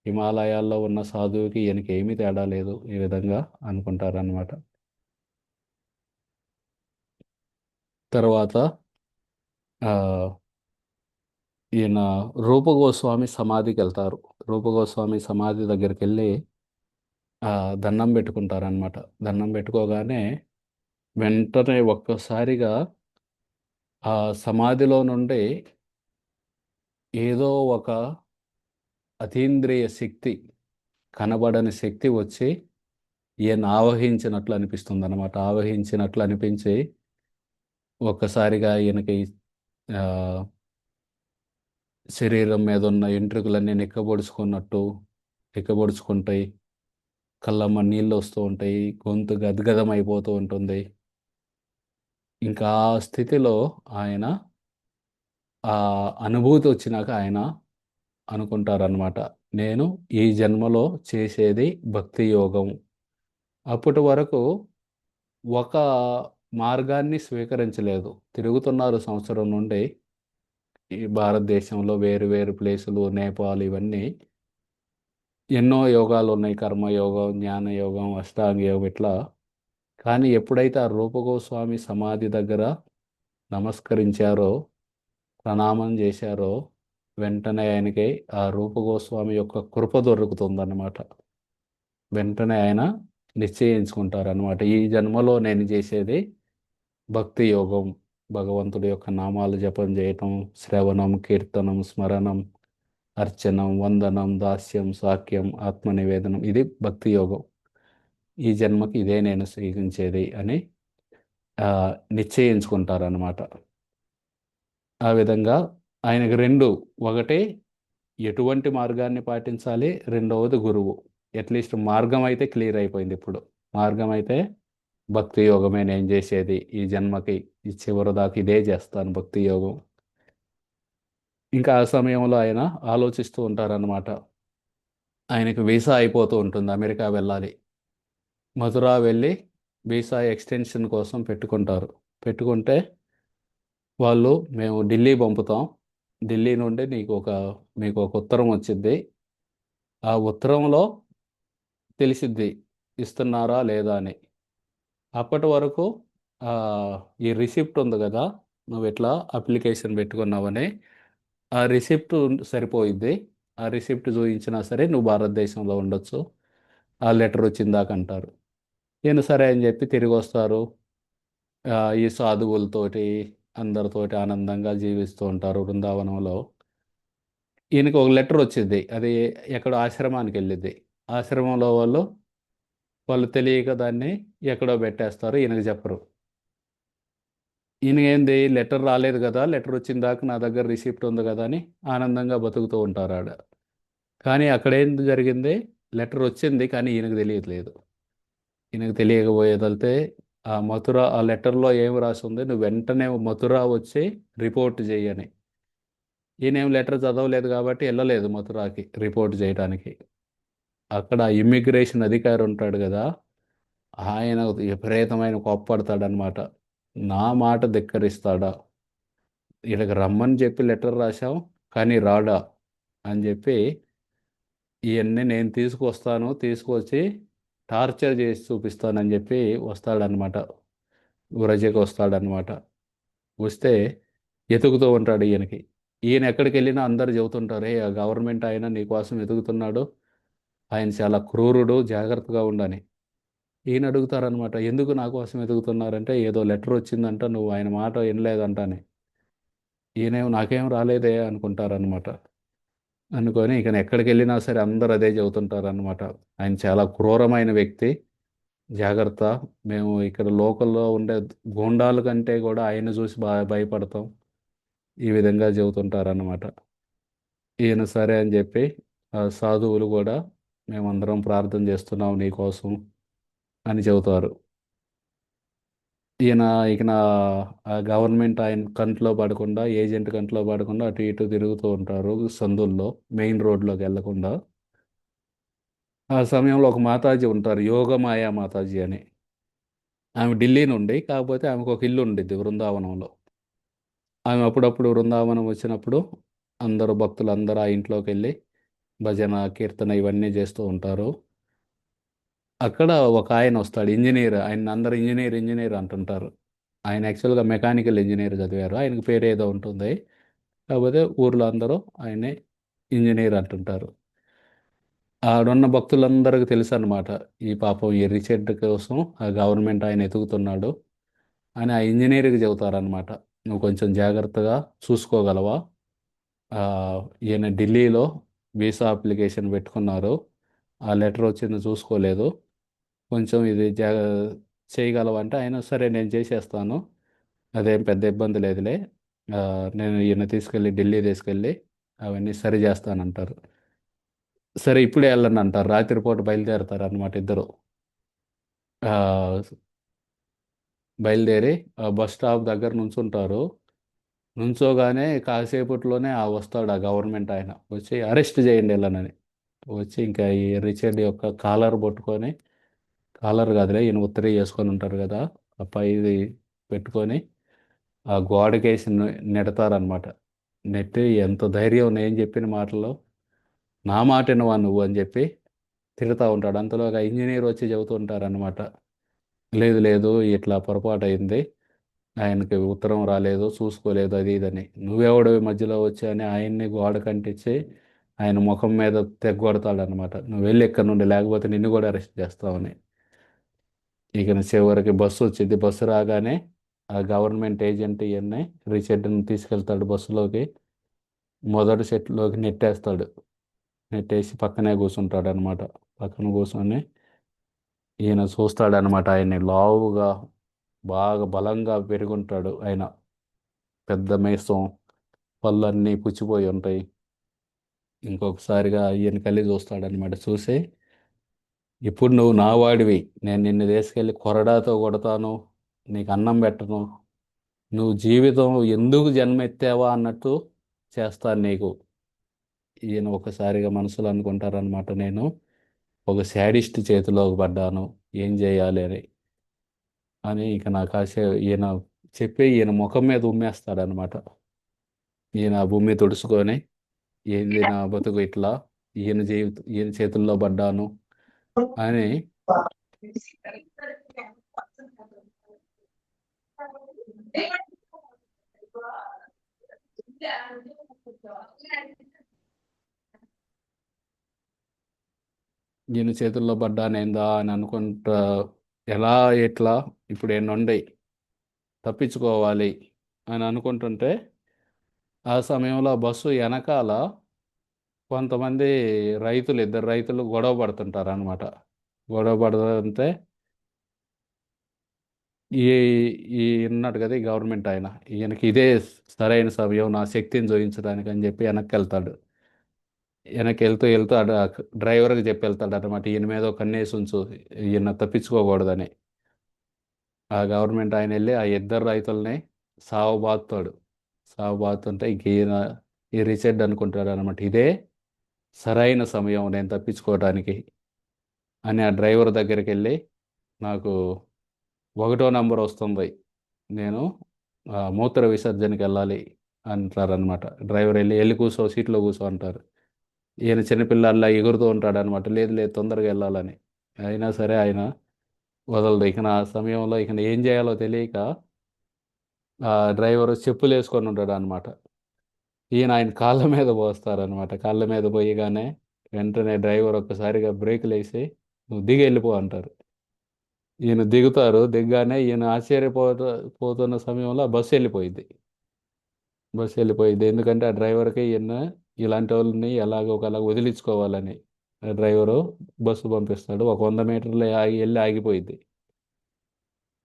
హిమాలయాల్లో ఉన్న సాధువుకి ఈయనకి ఏమీ తేడా లేదు, ఈ విధంగా అనుకుంటారనమాట. తర్వాత ఆ, ఈయన రూపగోస్వామి సమాధికి వెళ్తారు. రూపగోస్వామి సమాధి దగ్గరికి వెళ్ళి దండం పెట్టుకుంటారనమాట. దండం పెట్టుకోగానే వెంటనే ఒక్కసారిగా ఆ సమాధిలో నుండి ఏదో ఒక అతీంద్రియ శక్తి, కనబడని శక్తి వచ్చి ఈయన ఆవహించినట్లు అనిపిస్తుంది అనమాట. ఆవహించినట్లు అనిపించి ఒక్కసారిగా ఈయనకి ఆ, శరీరం మీద ఉన్న ఎంట్రుకలన్నీ నిక్కబొడుచుకున్నట్టు నిక్కబొడుచుకుంటాయి, కళ్ళమ్మ నీళ్ళు వస్తూ ఉంటాయి, గొంతు గద్గదం అయిపోతూ ఉంటుంది. ఇంకా ఆ స్థితిలో ఆయన ఆ అనుభూతి వచ్చినాక ఆయన అనుకుంటారనమాట, నేను ఈ జన్మలో చేసేది భక్తి యోగం. అప్పటి వరకు ఒక మార్గాన్ని స్వీకరించలేదు. తిరుగుతున్నారు సంవత్సరం నుండి ఈ భారతదేశంలో వేరు వేరు ప్లేసులు, నేపాల్ ఇవన్నీ ఎన్నో యోగాలు ఉన్నాయి. కర్మయోగం, జ్ఞానయోగం, అష్టాంగ యోగం ఇట్లా. కానీ ఎప్పుడైతే ఆ రూపగోస్వామి సమాధి దగ్గర నమస్కరించారో, ప్రణామం చేశారో, వెంటనే ఆయనకి ఆ రూపగోస్వామి యొక్క కృప దొరుకుతుందన్నమాట. వెంటనే ఆయన నిశ్చయించుకుంటారన్నమాట. ఈ జన్మలో నేను చేసేది భక్తి యోగం. భగవంతుడి యొక్క నామాలు జపం చేయటం, శ్రవణం, కీర్తనం, స్మరణం, అర్చనం, వందనం, దాస్యం, సాఖ్యం, ఆత్మనివేదనం, ఇది భక్తి యోగం. ఈ జన్మకి ఇదే నేను స్వీకరించేది అని ఆ, నిశ్చయించుకుంటారన్నమాట. ఆ విధంగా ఆయనకు రెండు, ఒకటి ఎటువంటి మార్గాన్ని పాటించాలి, రెండవది గురువు. అట్లీస్ట్ మార్గం అయితే క్లియర్ అయిపోయింది ఇప్పుడు. మార్గం అయితే భక్తి యోగమే నేను చేసేది ఈ జన్మకి, ఈ చివరి దాకా ఇదే చేస్తాను భక్తి యోగం. ఇంకా ఆ సమయంలో ఆయన ఆలోచిస్తూ ఉంటారన్నమాట. ఆయనకు వీసా అయిపోతూ ఉంటుంది, అమెరికా వెళ్ళాలి. మధుర వెళ్ళి వీసా ఎక్స్టెన్షన్ కోసం పెట్టుకుంటారు. పెట్టుకుంటే వాళ్ళు, మేము ఢిల్లీ పంపుతాం, ఢిల్లీ నుండి మీకు ఒక ఉత్తరం వచ్చింది. ఆ ఉత్తరంలో తెలిసిద్ది ఇస్తున్నారా లేదా అని. అప్పటి వరకు ఆ, ఈ రిసిప్ట్ ఉంది కదా, నువ్వు ఎట్లా అప్లికేషన్ పెట్టుకున్నావని, ఆ రిసిప్ట్ సరిపోయిద్ది. ఆ రిసిప్ట్ చూపించినా సరే నువ్వు భారతదేశంలో ఉండొచ్చు, ఆ లెటర్ వచ్చిందాక అంటారు. ఈయన సరే అని చెప్పి తిరిగి వస్తారు. ఈ సాధువులతోటి అందరితోటి ఆనందంగా జీవిస్తూ ఉంటారు బృందావనంలో. ఈయనకి ఒక లెటర్ వచ్చింది, అది ఎక్కడో ఆశ్రమానికి వెళ్ళిద్ది. ఆశ్రమంలో వాళ్ళు తెలియక దాన్ని ఎక్కడో పెట్టేస్తారు, ఈయనకి చెప్పరు. ఈయన ఏంది, లెటర్ రాలేదు కదా, లెటర్ వచ్చిన దాకా నా దగ్గర రిసిప్ట్ ఉంది కదా అని ఆనందంగా బతుకుతూ ఉంటారు ఆడ. కానీ అక్కడ ఏం జరిగింది, లెటర్ వచ్చింది కానీ ఈయనకు తెలియట్లేదు. ఈయనకు తెలియకపోయేదలితే ఆ లెటర్లో ఏం రాసి ఉంది, నువ్వు వెంటనే మథుర వచ్చి రిపోర్ట్ చేయని. ఈయనేం లెటర్ చదవలేదు కాబట్టి వెళ్ళలేదు మథురాకి రిపోర్ట్ చేయడానికి. అక్కడ ఇమ్మిగ్రేషన్ అధికారి ఉంటాడు కదా, ఆయన విపరీతమైన కోప్పడతాడనమాట. నా మాట ధిక్కరిస్తాడా, వీళ్ళకి రమ్మని చెప్పి లెటర్ రాశాం కానీ రాడా అని చెప్పి, ఇవన్నీ నేను తీసుకొచ్చి టార్చర్ చేసి చూపిస్తానని చెప్పి వస్తాడనమాట. వ్రజకి వస్తాడనమాట. వస్తే ఎతుకుతూ ఉంటాడు ఈయనకి. ఈయన ఎక్కడికి వెళ్ళినా అందరు చెబుతుంటారు, ఏ ఆ గవర్నమెంట్ ఆయన నీకోసం ఎతుకుతున్నాడు, ఆయన చాలా క్రూరుడు, జాగ్రత్తగా ఉండని. ఈయన అడుగుతారనమాట, ఎందుకు నా కోసం ఎతుకుతున్నారంటే, ఏదో లెటర్ వచ్చిందంట, నువ్వు ఆయన మాట వినలేదంటానే. ఈయనేమో నాకేం రాలేదే అనుకుంటారనమాట. అనుకొని ఇక ఎక్కడికి వెళ్ళినా సరే అందరూ అదే చెబుతుంటారు అనమాట. ఆయన చాలా క్రూరమైన వ్యక్తి, జాగ్రత్త. మేము ఇక్కడ లోకల్లో ఉండే గూండాల కంటే కూడా ఆయన చూసి బాగా భయపడతాం, ఈ విధంగా చెబుతుంటారన్నమాట. ఈయన సరే అని చెప్పి, ఆ సాధువులు కూడా మేమందరం ప్రార్థన చేస్తున్నాం నీకోసం అని చెబుతారు. ఈయన ఇక ఆ గవర్నమెంట్ ఆయన కంట్లో పడకుండా, ఏజెంట్ కంట్లో పడకుండా అటు ఇటు తిరుగుతూ ఉంటారు సందుల్లో, మెయిన్ రోడ్లోకి వెళ్లకుండా. ఆ సమయంలో ఒక మాతాజీ ఉంటారు, యోగమాయ మాతాజీ అని. ఆమె ఢిల్లీ నుండి, కాకపోతే ఆమెకు ఒక ఇల్లు ఉండిద్ది బృందావనంలో. ఆమె అప్పుడప్పుడు బృందావనం వచ్చినప్పుడు అందరూ భక్తులందరూ ఆ ఇంట్లోకి వెళ్ళి భజన, కీర్తన ఇవన్నీ చేస్తూ ఉంటారు. అక్కడ ఒక ఆయన వస్తాడు, ఇంజనీర్. ఆయన అందరూ ఇంజనీర్ ఇంజనీర్ అంటుంటారు. ఆయన యాక్చువల్గా మెకానికల్ ఇంజనీర్ చదివారు, ఆయనకు పేరు ఏదో ఉంటుంది. కాకపోతే ఊర్లో అందరూ ఆయన్ని ఇంజనీర్ అంటుంటారు. ఆడున్న భక్తులందరికీ తెలుసు అనమాట, ఈ పాపం ఈ రీసెంట్ కోసం ఆ గవర్నమెంట్ ఆయన ఎతుకుతున్నాడు అని ఆ ఇంజనీర్కి చెబుతారనమాట. నువ్వు కొంచెం జాగ్రత్తగా చూసుకోగలవా, ఆ, ఈయన ఢిల్లీలో వీసా అప్లికేషన్ పెట్టుకున్నారు, ఆ లెటర్ వచ్చింది చూసుకోలేదు, కొంచెం ఇది చేయగలవంటే ఆయన సరే నేను చేసేస్తాను, అదేం పెద్ద ఇబ్బంది లేదులే, ఆ, నేను ఈయన తీసుకెళ్ళి ఢిల్లీ తీసుకెళ్ళి అవన్నీ సరి చేస్తానంటారు. సరే ఇప్పుడే వెళ్ళండి అంటారు, రాత్రిపూట బయలుదేరతారు అనమాట ఇద్దరు. ఆ, బయలుదేరి ఆ బస్ స్టాప్ దగ్గర నుంచుంటారు. నుంచోగానే కాసేపట్లోనే వస్తాడు ఆ గవర్నమెంట్ ఆయన వచ్చి, అరెస్ట్ చేయండి వీళ్ళనని. వచ్చి ఇంకా ఈ రిచర్డ్ యొక్క కాలర్ పట్టుకొని, కాలర్ కాదులే, ఈయన ఉత్తరీ చేసుకొని ఉంటారు కదా, ఆ పైది పెట్టుకొని ఆ గోడకేసి నెడతారనమాట. నెట్టి ఎంత ధైర్యం నేను చెప్పిన మాటలు, నా మాట వినవా నువ్వు అని చెప్పి తిడతా ఉంటాడు. అంతలో ఒక ఇంజనీర్ వచ్చి చెబుతూ ఉంటారనమాట. లేదు లేదు, ఇట్లా పొరపాటు అయింది, ఆయనకి ఉత్తరం రాలేదు, చూసుకోలేదు, అది ఇదని. నువ్వెవడు మధ్యలో వచ్చి అని ఆయన్ని గోడ కంటించి ఆయన ముఖం మీద తెగ్గొడతాడనమాట. నువ్వు వెళ్ళి ఇక్కడ నుండి, లేకపోతే నిన్ను కూడా అరెస్ట్ చేస్తామని. ఇక చివరికి బస్సు వచ్చింది. బస్సు రాగానే ఆ గవర్నమెంట్ ఏజెంట్ ఇవన్నీ రిచర్డ్ని తీసుకెళ్తాడు బస్సులోకి. మొదటి సెట్లోకి నెట్టేస్తాడు. నెట్టేసి పక్కనే కూర్చుంటాడు అనమాట. పక్కన కూర్చొని ఈయన చూస్తాడనమాట. ఆయన్ని లావుగా బాగా బలంగా పెరుగుంటాడు ఆయన. పెద్ద మీసం, పళ్ళన్నీ పుచ్చిపోయి ఉంటాయి. ఇంకొకసారిగా ఈయన కళ్ళి చూస్తాడనమాట. చూసి, ఇప్పుడు నువ్వు నా వాడివి, నేను నిన్ను తీసుకెళ్ళి కొరడాతో కొడతాను, నీకు అన్నం పెట్టను, నువ్వు జీవితం ఎందుకు జన్మెత్తావా అన్నట్టు చేస్తాను నీకు. ఈయన ఒకసారిగా మనసులో అనుకుంటారనమాట, నేను ఒక శాడిస్ట్ చేతిలో పడ్డాను, ఏం చేయాలి అని. ఇక నాకు ఈయన చెప్పి ఈయన ముఖం మీద ఉమ్మేస్తాడనమాట. ఈయన ఆ భూమి తుడుచుకొని, ఏంది నా బతుకు ఇట్లా, ఈయన చేతుల్లో పడ్డాను అని. ఈయన చేతుల్లో పడ్డానేందా అని అనుకుంటా, ఎలా ఎట్లా ఇప్పుడు ఏండుండయి, తప్పించుకోవాలి అని అనుకుంటుంటే, ఆ సమయంలో ఆ బస్సు వెనకాల కొంతమంది రైతులు, ఇద్దరు రైతులు గొడవ పడుతుంటారు అనమాట. గొడవ పడుతుంటే ఈ ఈ ఉన్నాడు కదా, ఈ గవర్నమెంట్ ఆయన, ఈయనకి ఇదే సరైన సమయం నా శక్తిని చూపించడానికి అని చెప్పి వెనక్కి వెళ్తాడు. వెనక్కి వెళ్తూ వెళ్తూ డ్రైవర్కి చెప్పి వెళ్తాడు అనమాట, ఈయన మీద ఒక కన్నేసి ఉంచు, ఈయన తప్పించుకోకూడదని. ఆ గవర్నమెంట్ ఆయన వెళ్ళి ఆ ఇద్దరు రైతుల్ని సావబాదుతాడు. సావబాదుతుంటే ఇంక ఈయన, ఈ రిచర్డ్ అనుకుంటాడు అనమాట, ఇదే సరైన సమయం నేను తప్పించుకోవడానికి అని. ఆ డ్రైవర్ దగ్గరికి వెళ్ళి, నాకు 1వ నంబర్ వస్తుంది, నేను మూత్ర విసర్జనకి వెళ్ళాలి అంటారనమాట. డ్రైవర్ వెళ్ళి, వెళ్ళి కూర్చో, సీట్లో కూర్చో అంటారు. ఈయన చిన్నపిల్లల్లా ఎగురుతూ ఉంటాడు అనమాట, లేదు లేదు తొందరగా వెళ్ళాలని. అయినా సరే ఆయన వదలదు. ఇక నా సమయంలో ఇక ఏం చేయాలో తెలియక ఆ డ్రైవర్ చెప్పులు వేసుకొని ఉంటాడు అనమాట. ఈయన ఆయన కాళ్ళ మీద పోస్తారనమాట. కాళ్ళ మీద పోయగానే వెంటనే డ్రైవర్ ఒక్కసారిగా బ్రేకులు వేసి, నువ్వు దిగి వెళ్ళిపో అంటారు. ఈయన దిగుతారు. దిగ్గానే ఈయన పోతున్న సమయంలో ఆ బస్సు వెళ్ళిపోయింది. బస్సు వెళ్ళిపోయింది, ఎందుకంటే ఆ డ్రైవర్కి ఈయన ఇలాంటి వాళ్ళని ఎలాగో ఒకలాగా వదిలించుకోవాలని ఆ డ్రైవరు బస్సు పంపిస్తాడు. ఒక 100 మీటర్లు వెళ్ళి ఆగిపోయింది.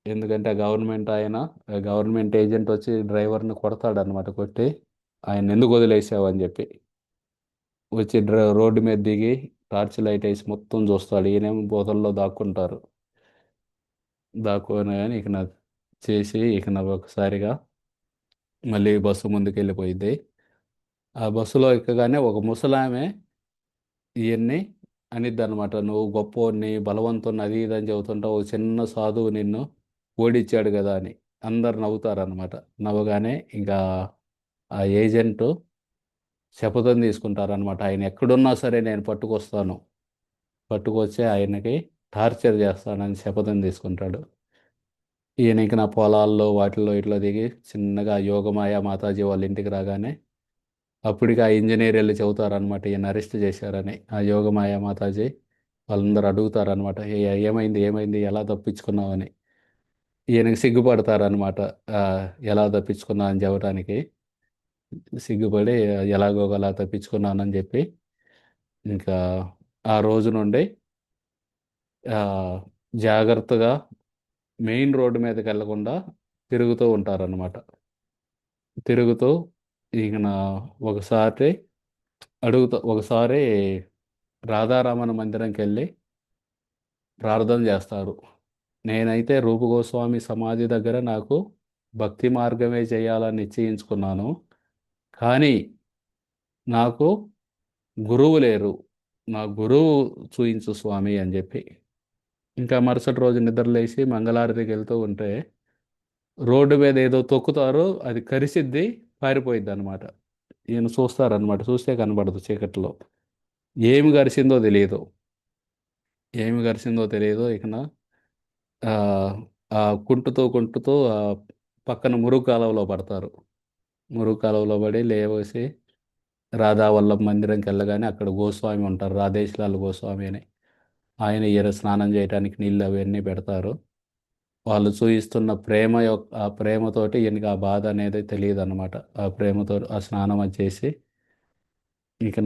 ఎందుకంటే ఆ గవర్నమెంట్ ఆయన, ఆ గవర్నమెంట్ ఏజెంట్ వచ్చి డ్రైవర్ని కొడతాడు అనమాట. కొట్టి, ఆయన ఎందుకు వదిలేసావు అని చెప్పి వచ్చి రోడ్డు మీద దిగి టార్చ్ లైట్ వేసి మొత్తం చూస్తాడు. ఈయనేమో బోతల్లో దాక్కుంటారు. దాక్కొని కానీ ఇక నా చేసి ఇక నా ఒకసారిగా మళ్ళీ బస్సు ముందుకు వెళ్ళిపోయింది. ఆ బస్సులో ఎక్కగానే ఒక ముసలామె ఇవన్నీ అనిద్ది అనమాట, నువ్వు గొప్పోడిని, బలవంతుని, అది ఇది అని చెబుతుంటా, ఒక చిన్న సాధువు నిన్ను ఓడిచ్చాడు కదా అని. అందరు నవ్వుతారనమాట. నవ్వగానే ఇంకా ఆ ఏజెంటు శపథం తీసుకుంటారనమాట, ఆయన ఎక్కడున్నా సరే నేను పట్టుకొస్తాను, పట్టుకొచ్చి ఆయనకి టార్చర్ చేస్తానని శపథం తీసుకుంటాడు. ఈయన ఇంక నా పొలాల్లో వాటిల్లో ఇట్లా దిగి చిన్నగా యోగమాయ మాతాజీ వాళ్ళ ఇంటికి రాగానే అప్పటికి ఆ ఇంజనీర్ వెళ్ళి చెబుతారనమాట, ఈయన అరెస్ట్ చేశారని. ఆ యోగమాయ మాతాజీ వాళ్ళందరూ అడుగుతారనమాట, ఏమైంది ఏమైంది, ఎలా తప్పించుకున్నావని. ఈయనకి సిగ్గుపడతారనమాట, ఆ, ఎలా తప్పించుకున్నా అని చెప్పడానికి. సిగ్గుపడి ఎలాగో అలా తప్పించుకున్నానని చెప్పి ఇంకా ఆ రోజు నుండి ఆ, జాగ్రత్తగా మెయిన్ రోడ్డు మీదకి వెళ్లకుండా తిరుగుతూ ఉంటారనమాట. తిరుగుతూ ఇక ఒకసారి ఒకసారి రాధారమణ మందిరంకి వెళ్ళి ప్రార్థన చేస్తారు. నేనైతే రూపగోస్వామి సమాధి దగ్గర నాకు భక్తి మార్గమే చేయాలని నిశ్చయించుకున్నాను, కానీ నాకు గురువు లేరు, నా గురువు చూయించు స్వామి అని చెప్పి. ఇంకా మరుసటి రోజు నిద్రలేసి మంగళారతికి వెళ్తూ ఉంటే రోడ్డు మీద ఏదో తొక్కుతారో అది కరిసిద్ది, పారిపోయిద్ది అనమాట. ఈయన చూస్తారనమాట, చూస్తే కనబడదు చీకట్లో. ఏమి గరిసిందో తెలియదు. ఏమి గరిసిందో తెలియదు ఇకన ఆ, ఆ కుంటుతూ కుంటుతూ ఆ పక్కన మురుగు కాలువలో పడతారు. మురుగు కాలువలో పడి లేవేసి రాధా వల్లభ మందిరంకి వెళ్ళగానే అక్కడ గోస్వామి ఉంటారు, రాధేశ్లాల్ గోస్వామి అని. ఆయన ఈయన స్నానం చేయడానికి నీళ్ళు అవన్నీ పెడతారు. వాళ్ళు చూపిస్తున్న ప్రేమ యొక్క ఆ ప్రేమతోటి ఈయనకి ఆ బాధ అనేది తెలియదు అనమాట. ఆ ప్రేమతో ఆ స్నానం అది చేసి ఇక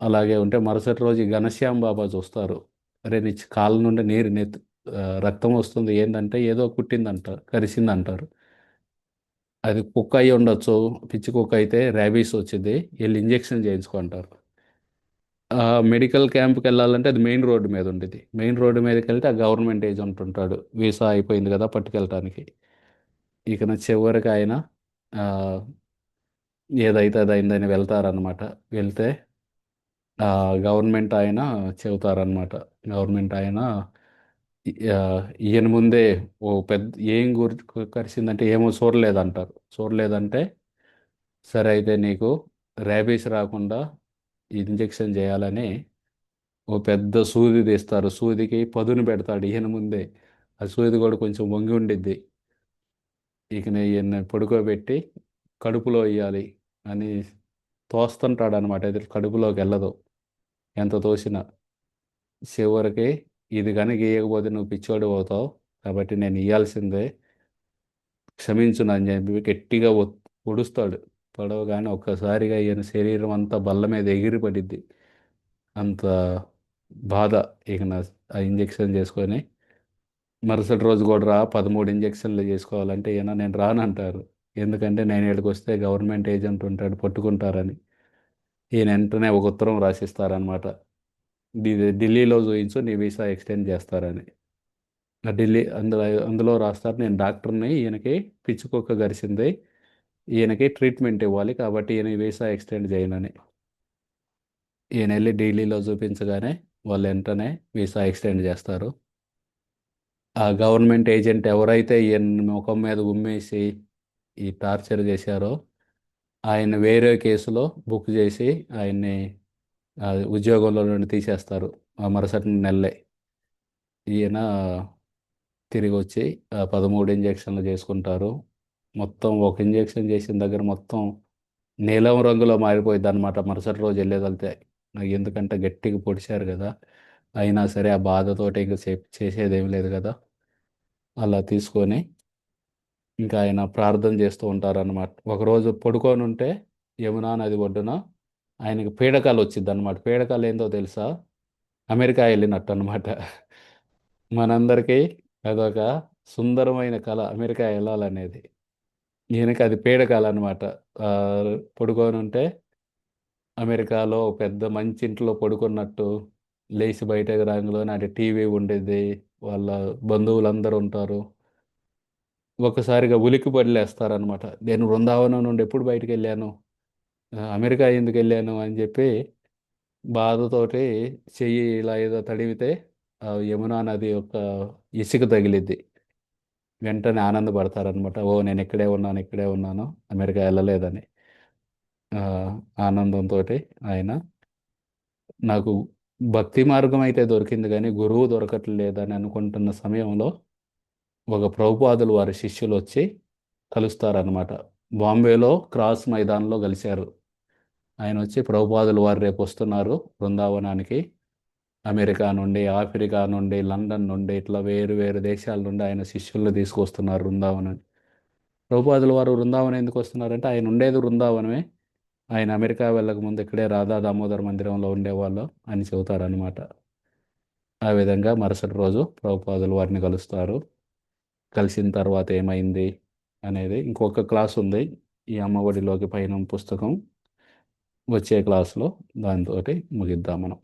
అలాగే ఉంటే మరుసటి రోజు ఈ ఘనశ్యామ్ బాబా చూస్తారు. అరే నీ కాళ్ళ నుండి నీరు రక్తం వస్తుంది, ఏంటంటే ఏదో కుట్టిందంట, కరిసిందంటారు. అది కుక్క అయి ఉండొచ్చు, పిచ్చి కుక్క అయితే ర్యాబీస్ వచ్చింది, వెళ్ళి ఇంజెక్షన్ చేయించుకుంటారు. ఆ మెడికల్ క్యాంప్కి వెళ్ళాలంటే అది మెయిన్ రోడ్డు మీద ఉండేది. మెయిన్ రోడ్డు మీదకి వెళ్తే ఆ గవర్నమెంట్ ఏజెంట్ ఉంటాడు, వీసా అయిపోయింది కదా పట్టుకెళ్ళటానికి. ఇక చివరికి ఆయన ఆ, ఏదైతే అది అయిందని వెళ్తారనమాట. వెళ్తే ఆ గవర్నమెంట్ ఆయన చెబుతారనమాట. గవర్నమెంట్ ఆయన ఆ, ఈయన ముందే ఓ పెద్ద ఏం కరిసిందంటే ఏమో చూడలేదంటారు. చూడలేదంటే సరే అయితే నీకు ర్యాబీస్ రాకుండా ఇంజెక్షన్ చేయాలని ఓ పెద్ద సూది తీస్తారు. సూదికి పదును పెడతాడు ఈయన ముందే. ఆ సూది కూడా కొంచెం వంగి ఉండిద్ది. ఇక ఈయన పడుకోబెట్టి కడుపులో వేయాలి అని తోస్తుంటాడు అనమాట. ఇది కడుపులోకి వెళ్ళదు ఎంత తోసినా. చివరికి ఇది కనుక ఇయ్యకపోతే నువ్వు పిచ్చోడు అవుతావు, కాబట్టి నేను ఇయ్యాల్సిందే, క్షమించును అని చెప్పి గట్టిగా పొడుస్తాడు. పొడవగానే ఒక్కసారిగా ఈయన శరీరం అంతా బల్ల మీద ఎగిరి పడిద్ది. అంత బాధ. ఇక ఆ ఇంజెక్షన్ చేసుకొని మరుసటి రోజు కూడా 13 ఇంజెక్షన్లు చేసుకోవాలంటే ఈయన నేను రానంటారు. ఎందుకంటే నేను ఇక్కడికి వస్తే గవర్నమెంట్ ఏజెంట్ ఉంటాడు, పట్టుకుంటారని. ఈయన వెంటనే ఒక ఉత్తరం రాసిస్తారనమాట. ఢిల్లీలో చూయించు, నీ వీసా ఎక్స్టెండ్ చేస్తారని. ఆ అందులో రాస్తారు, నేను డాక్టర్ని, ఈయనకి పిచ్చుకోక గరిచింది, ఈయనకి ట్రీట్మెంట్ ఇవ్వాలి, కాబట్టి ఈయన వీసా ఎక్స్టెండ్ చేయనని. ఈయన వెళ్ళి ఢిల్లీలో చూపించగానే వాళ్ళు వెంటనే వీసా ఎక్స్టెండ్ చేస్తారు. ఆ గవర్నమెంట్ ఏజెంట్ ఎవరైతే ఈయన ముఖం మీద ఉమ్మేసి ఈ టార్చర్ చేశారో ఆయన వేరే కేసులో బుక్ చేసి ఆయన్ని ఉద్యోగంలో నుండి తీసేస్తారు ఆ మరుసటి నెలలే. ఈయన తిరిగి వచ్చి 13 ఇంజెక్షన్లు చేసుకుంటారు. మొత్తం ఒక ఇంజెక్షన్ చేసిన దగ్గర మొత్తం నీలం రంగులో మారిపోయింది అనమాట మరుసటి రోజు వెళ్ళేదలితే. నాకు ఎందుకంటే గట్టిగా పొడిచారు కదా, అయినా సరే ఆ బాధతోటి ఇంకా చేసేదేం లేదు కదా. అలా తీసుకొని ఇంకా ఆయన ప్రార్థన చేస్తూ ఉంటారన్నమాట. ఒకరోజు పడుకొని ఉంటే యమునా నది ఒడ్డున ఆయనకి పీడకాలు వచ్చింది అనమాట. పీడకాలు ఏందో తెలుసా? అమెరికా వెళ్ళినట్టు అనమాట. మనందరికీ అదొక సుందరమైన కళ అమెరికా వెళ్ళాలనేది. ఈయనకి అది పీడకల అనమాట. పడుకొని ఉంటే అమెరికాలో పెద్ద మంచి ఇంట్లో పడుకున్నట్టు, లేచి బయటకు రాగానే అంటే టీవీ ఉండేది, వాళ్ళ బంధువులందరూ ఉంటారు. ఒక్కసారిగా ఉలిక్కి పడిలేస్తారనమాట. నేను బృందావనం నుండి ఎప్పుడు బయటికి వెళ్ళాను, అమెరికా ఎందుకు వెళ్ళాను అని చెప్పి బాధతోటి చెయ్యి ఇలా ఏదో తడిమితే ఆ యమునా నది యొక్క ఇసుక తగిలిద్ది. వెంటనే ఆనందపడతారనమాట. ఓ నేను ఇక్కడే ఉన్నాను, ఇక్కడే ఉన్నాను, అమెరికా వెళ్ళలేదని. ఆ, ఆనందంతో ఆయన నాకు భక్తి మార్గం అయితే దొరికింది కానీ గురువు దొరకట్లేదని అనుకుంటున్న సమయంలో ఒక ప్రభుపాదులు వారి శిష్యులు వచ్చి కలుస్తారనమాట. బాంబేలో క్రాస్ మైదాన్లో కలిశారు. ఆయన వచ్చి ప్రభుపాదులు వారు రేపు వస్తున్నారు బృందావనానికి, అమెరికా నుండి, ఆఫ్రికా నుండి, లండన్ నుండి, ఇట్లా వేరు వేరు దేశాల నుండి ఆయన శిష్యుల్ని తీసుకొస్తున్నారు బృందావనాన్ని. ప్రభుపాదుల వారు బృందావనం ఎందుకు వస్తున్నారంటే ఆయన ఉండేది బృందావనమే, ఆయన అమెరికా వెళ్ళక ముందు ఇక్కడే రాధా దామోదర మందిరంలో ఉండేవాళ్ళు అని చెబుతారనమాట. ఆ విధంగా మరుసటి రోజు ప్రభుపాదులు వారిని కలుస్తారు. కలిసిన తర్వాత ఏమైంది అనేది ఇంకొక క్లాస్ ఉంది, ఈ అమ్మఒడిలోకి పయనం పుస్తకం వచ్చే క్లాస్లో, దాంతో ముగిద్దాం మనం.